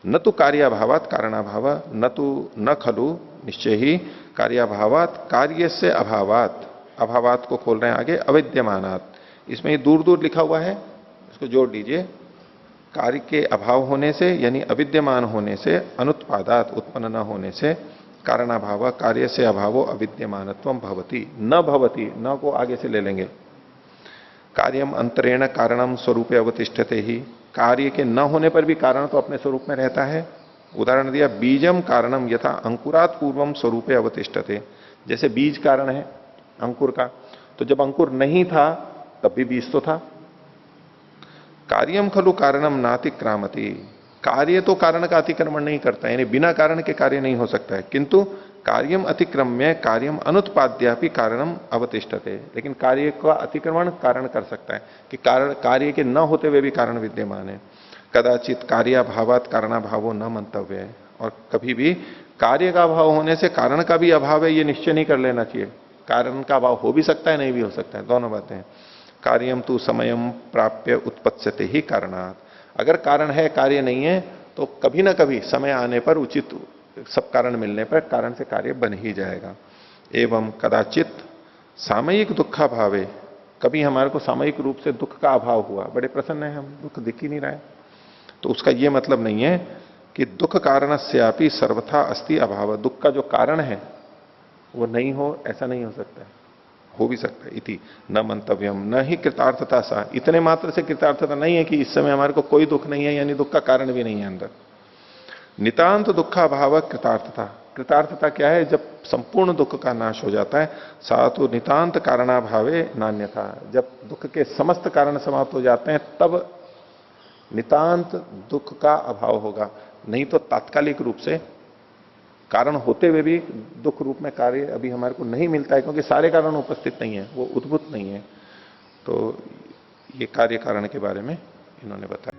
न तो कार्याभावात कारणाभाव, न तो न खलु निश्चय ही कार्याभावात कार्य से अभावात, अभावात को खोल रहे हैं आगे, अविद्यमानात। इसमें ये दूर दूर लिखा हुआ है, इसको जोड़ लीजिए। कार्य के अभाव होने से यानी अविद्यमान होने से, अनुत्पादात उत्पन्न न होने से, कारणाभाव कार्य से अभावो अविद्यमानत्वम भवति, न भवति, न को आगे से ले लेंगे। कार्यम अंतरेण कारणम स्वरूपे अवतिष्ठते ही, कार्य के न होने पर भी कारण तो अपने स्वरूप में रहता है। उदाहरण दिया, बीजम कारणम यथा अंकुरात पूर्वम स्वरूपे अवतिष्ठते, जैसे बीज कारण है अंकुर का, तो जब अंकुर नहीं था तब भी बीज तो था। कार्यम खलु कारणम नातिक्रामति, कार्य तो कारण का अतिक्रमण नहीं करता, यानी बिना कारण के कार्य नहीं हो सकता है, किंतु कार्यम अतिक्रम्य कार्यम अनुत्पाद्यापि कारणम अवतिष्ठते, लेकिन कार्य का अतिक्रमण कारण कर सकता है, कि कारण कार्य के न होते हुए भी कारण विद्यमान है। कदाचित कार्याभावात कारणाभावो न मंतव्य है, और कभी भी कार्य का अभाव होने से कारण का भी अभाव है, ये निश्चय नहीं कर लेना चाहिए। कारण का अभाव हो भी सकता है, नहीं भी हो सकता है, दोनों बातें हैं। कार्यम तु समयम प्राप्य उत्पत्स्यते ही कारणात्, अगर कारण है कार्य नहीं है तो कभी ना कभी समय आने पर, उचित सब कारण मिलने पर कारण से कार्य बन ही जाएगा। एवं कदाचित सामयिक दुखा भावे, कभी हमारे को सामयिक रूप से दुख का अभाव हुआ, बड़े प्रसन्न है हम, दुख दिख ही नहीं रहा है, तो उसका यह मतलब नहीं है कि दुख कारणस्यापि सर्वथा अस्ति अभाव, दुख का जो कारण है वो नहीं हो, ऐसा नहीं हो सकता है, हो भी सकता है। इति न मंतव्यम न ही कृतार्थता सा, इतने मात्र से कृतार्थता नहीं है कि इस समय हमारे को कोई दुख नहीं है, यानी दुख का कारण भी नहीं है अंदर। नितांत दुखाभाव कृतार्थता, कृतार्थता क्या है, जब संपूर्ण दुख का नाश हो जाता है। सातु नितांत कारणाभावे नान्यथा, जब दुख के समस्त कारण समाप्त हो जाते हैं तब नितांत दुख का अभाव होगा, नहीं तो तात्कालिक रूप से कारण होते हुए भी दुख रूप में कार्य अभी हमारे को नहीं मिलता है, क्योंकि सारे कारण उपस्थित नहीं है, वो उद्भूत नहीं है। तो ये कार्य कारण के बारे में इन्होंने बताया।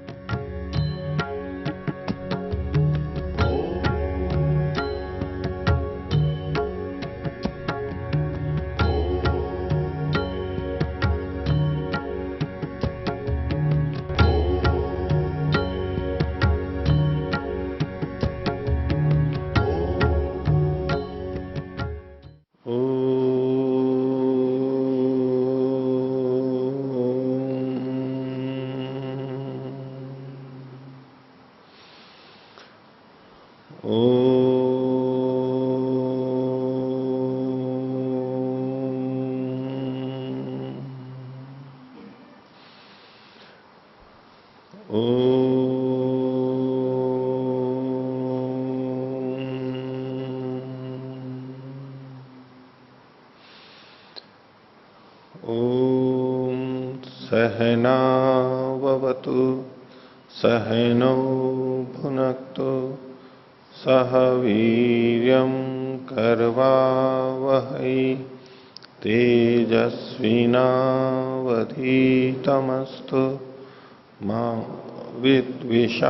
सहनावतु सहनौ भुनक्तु सह वीर्यं करवावहै तेजस्विनावधीतमस्तु मा विद्विषावहै।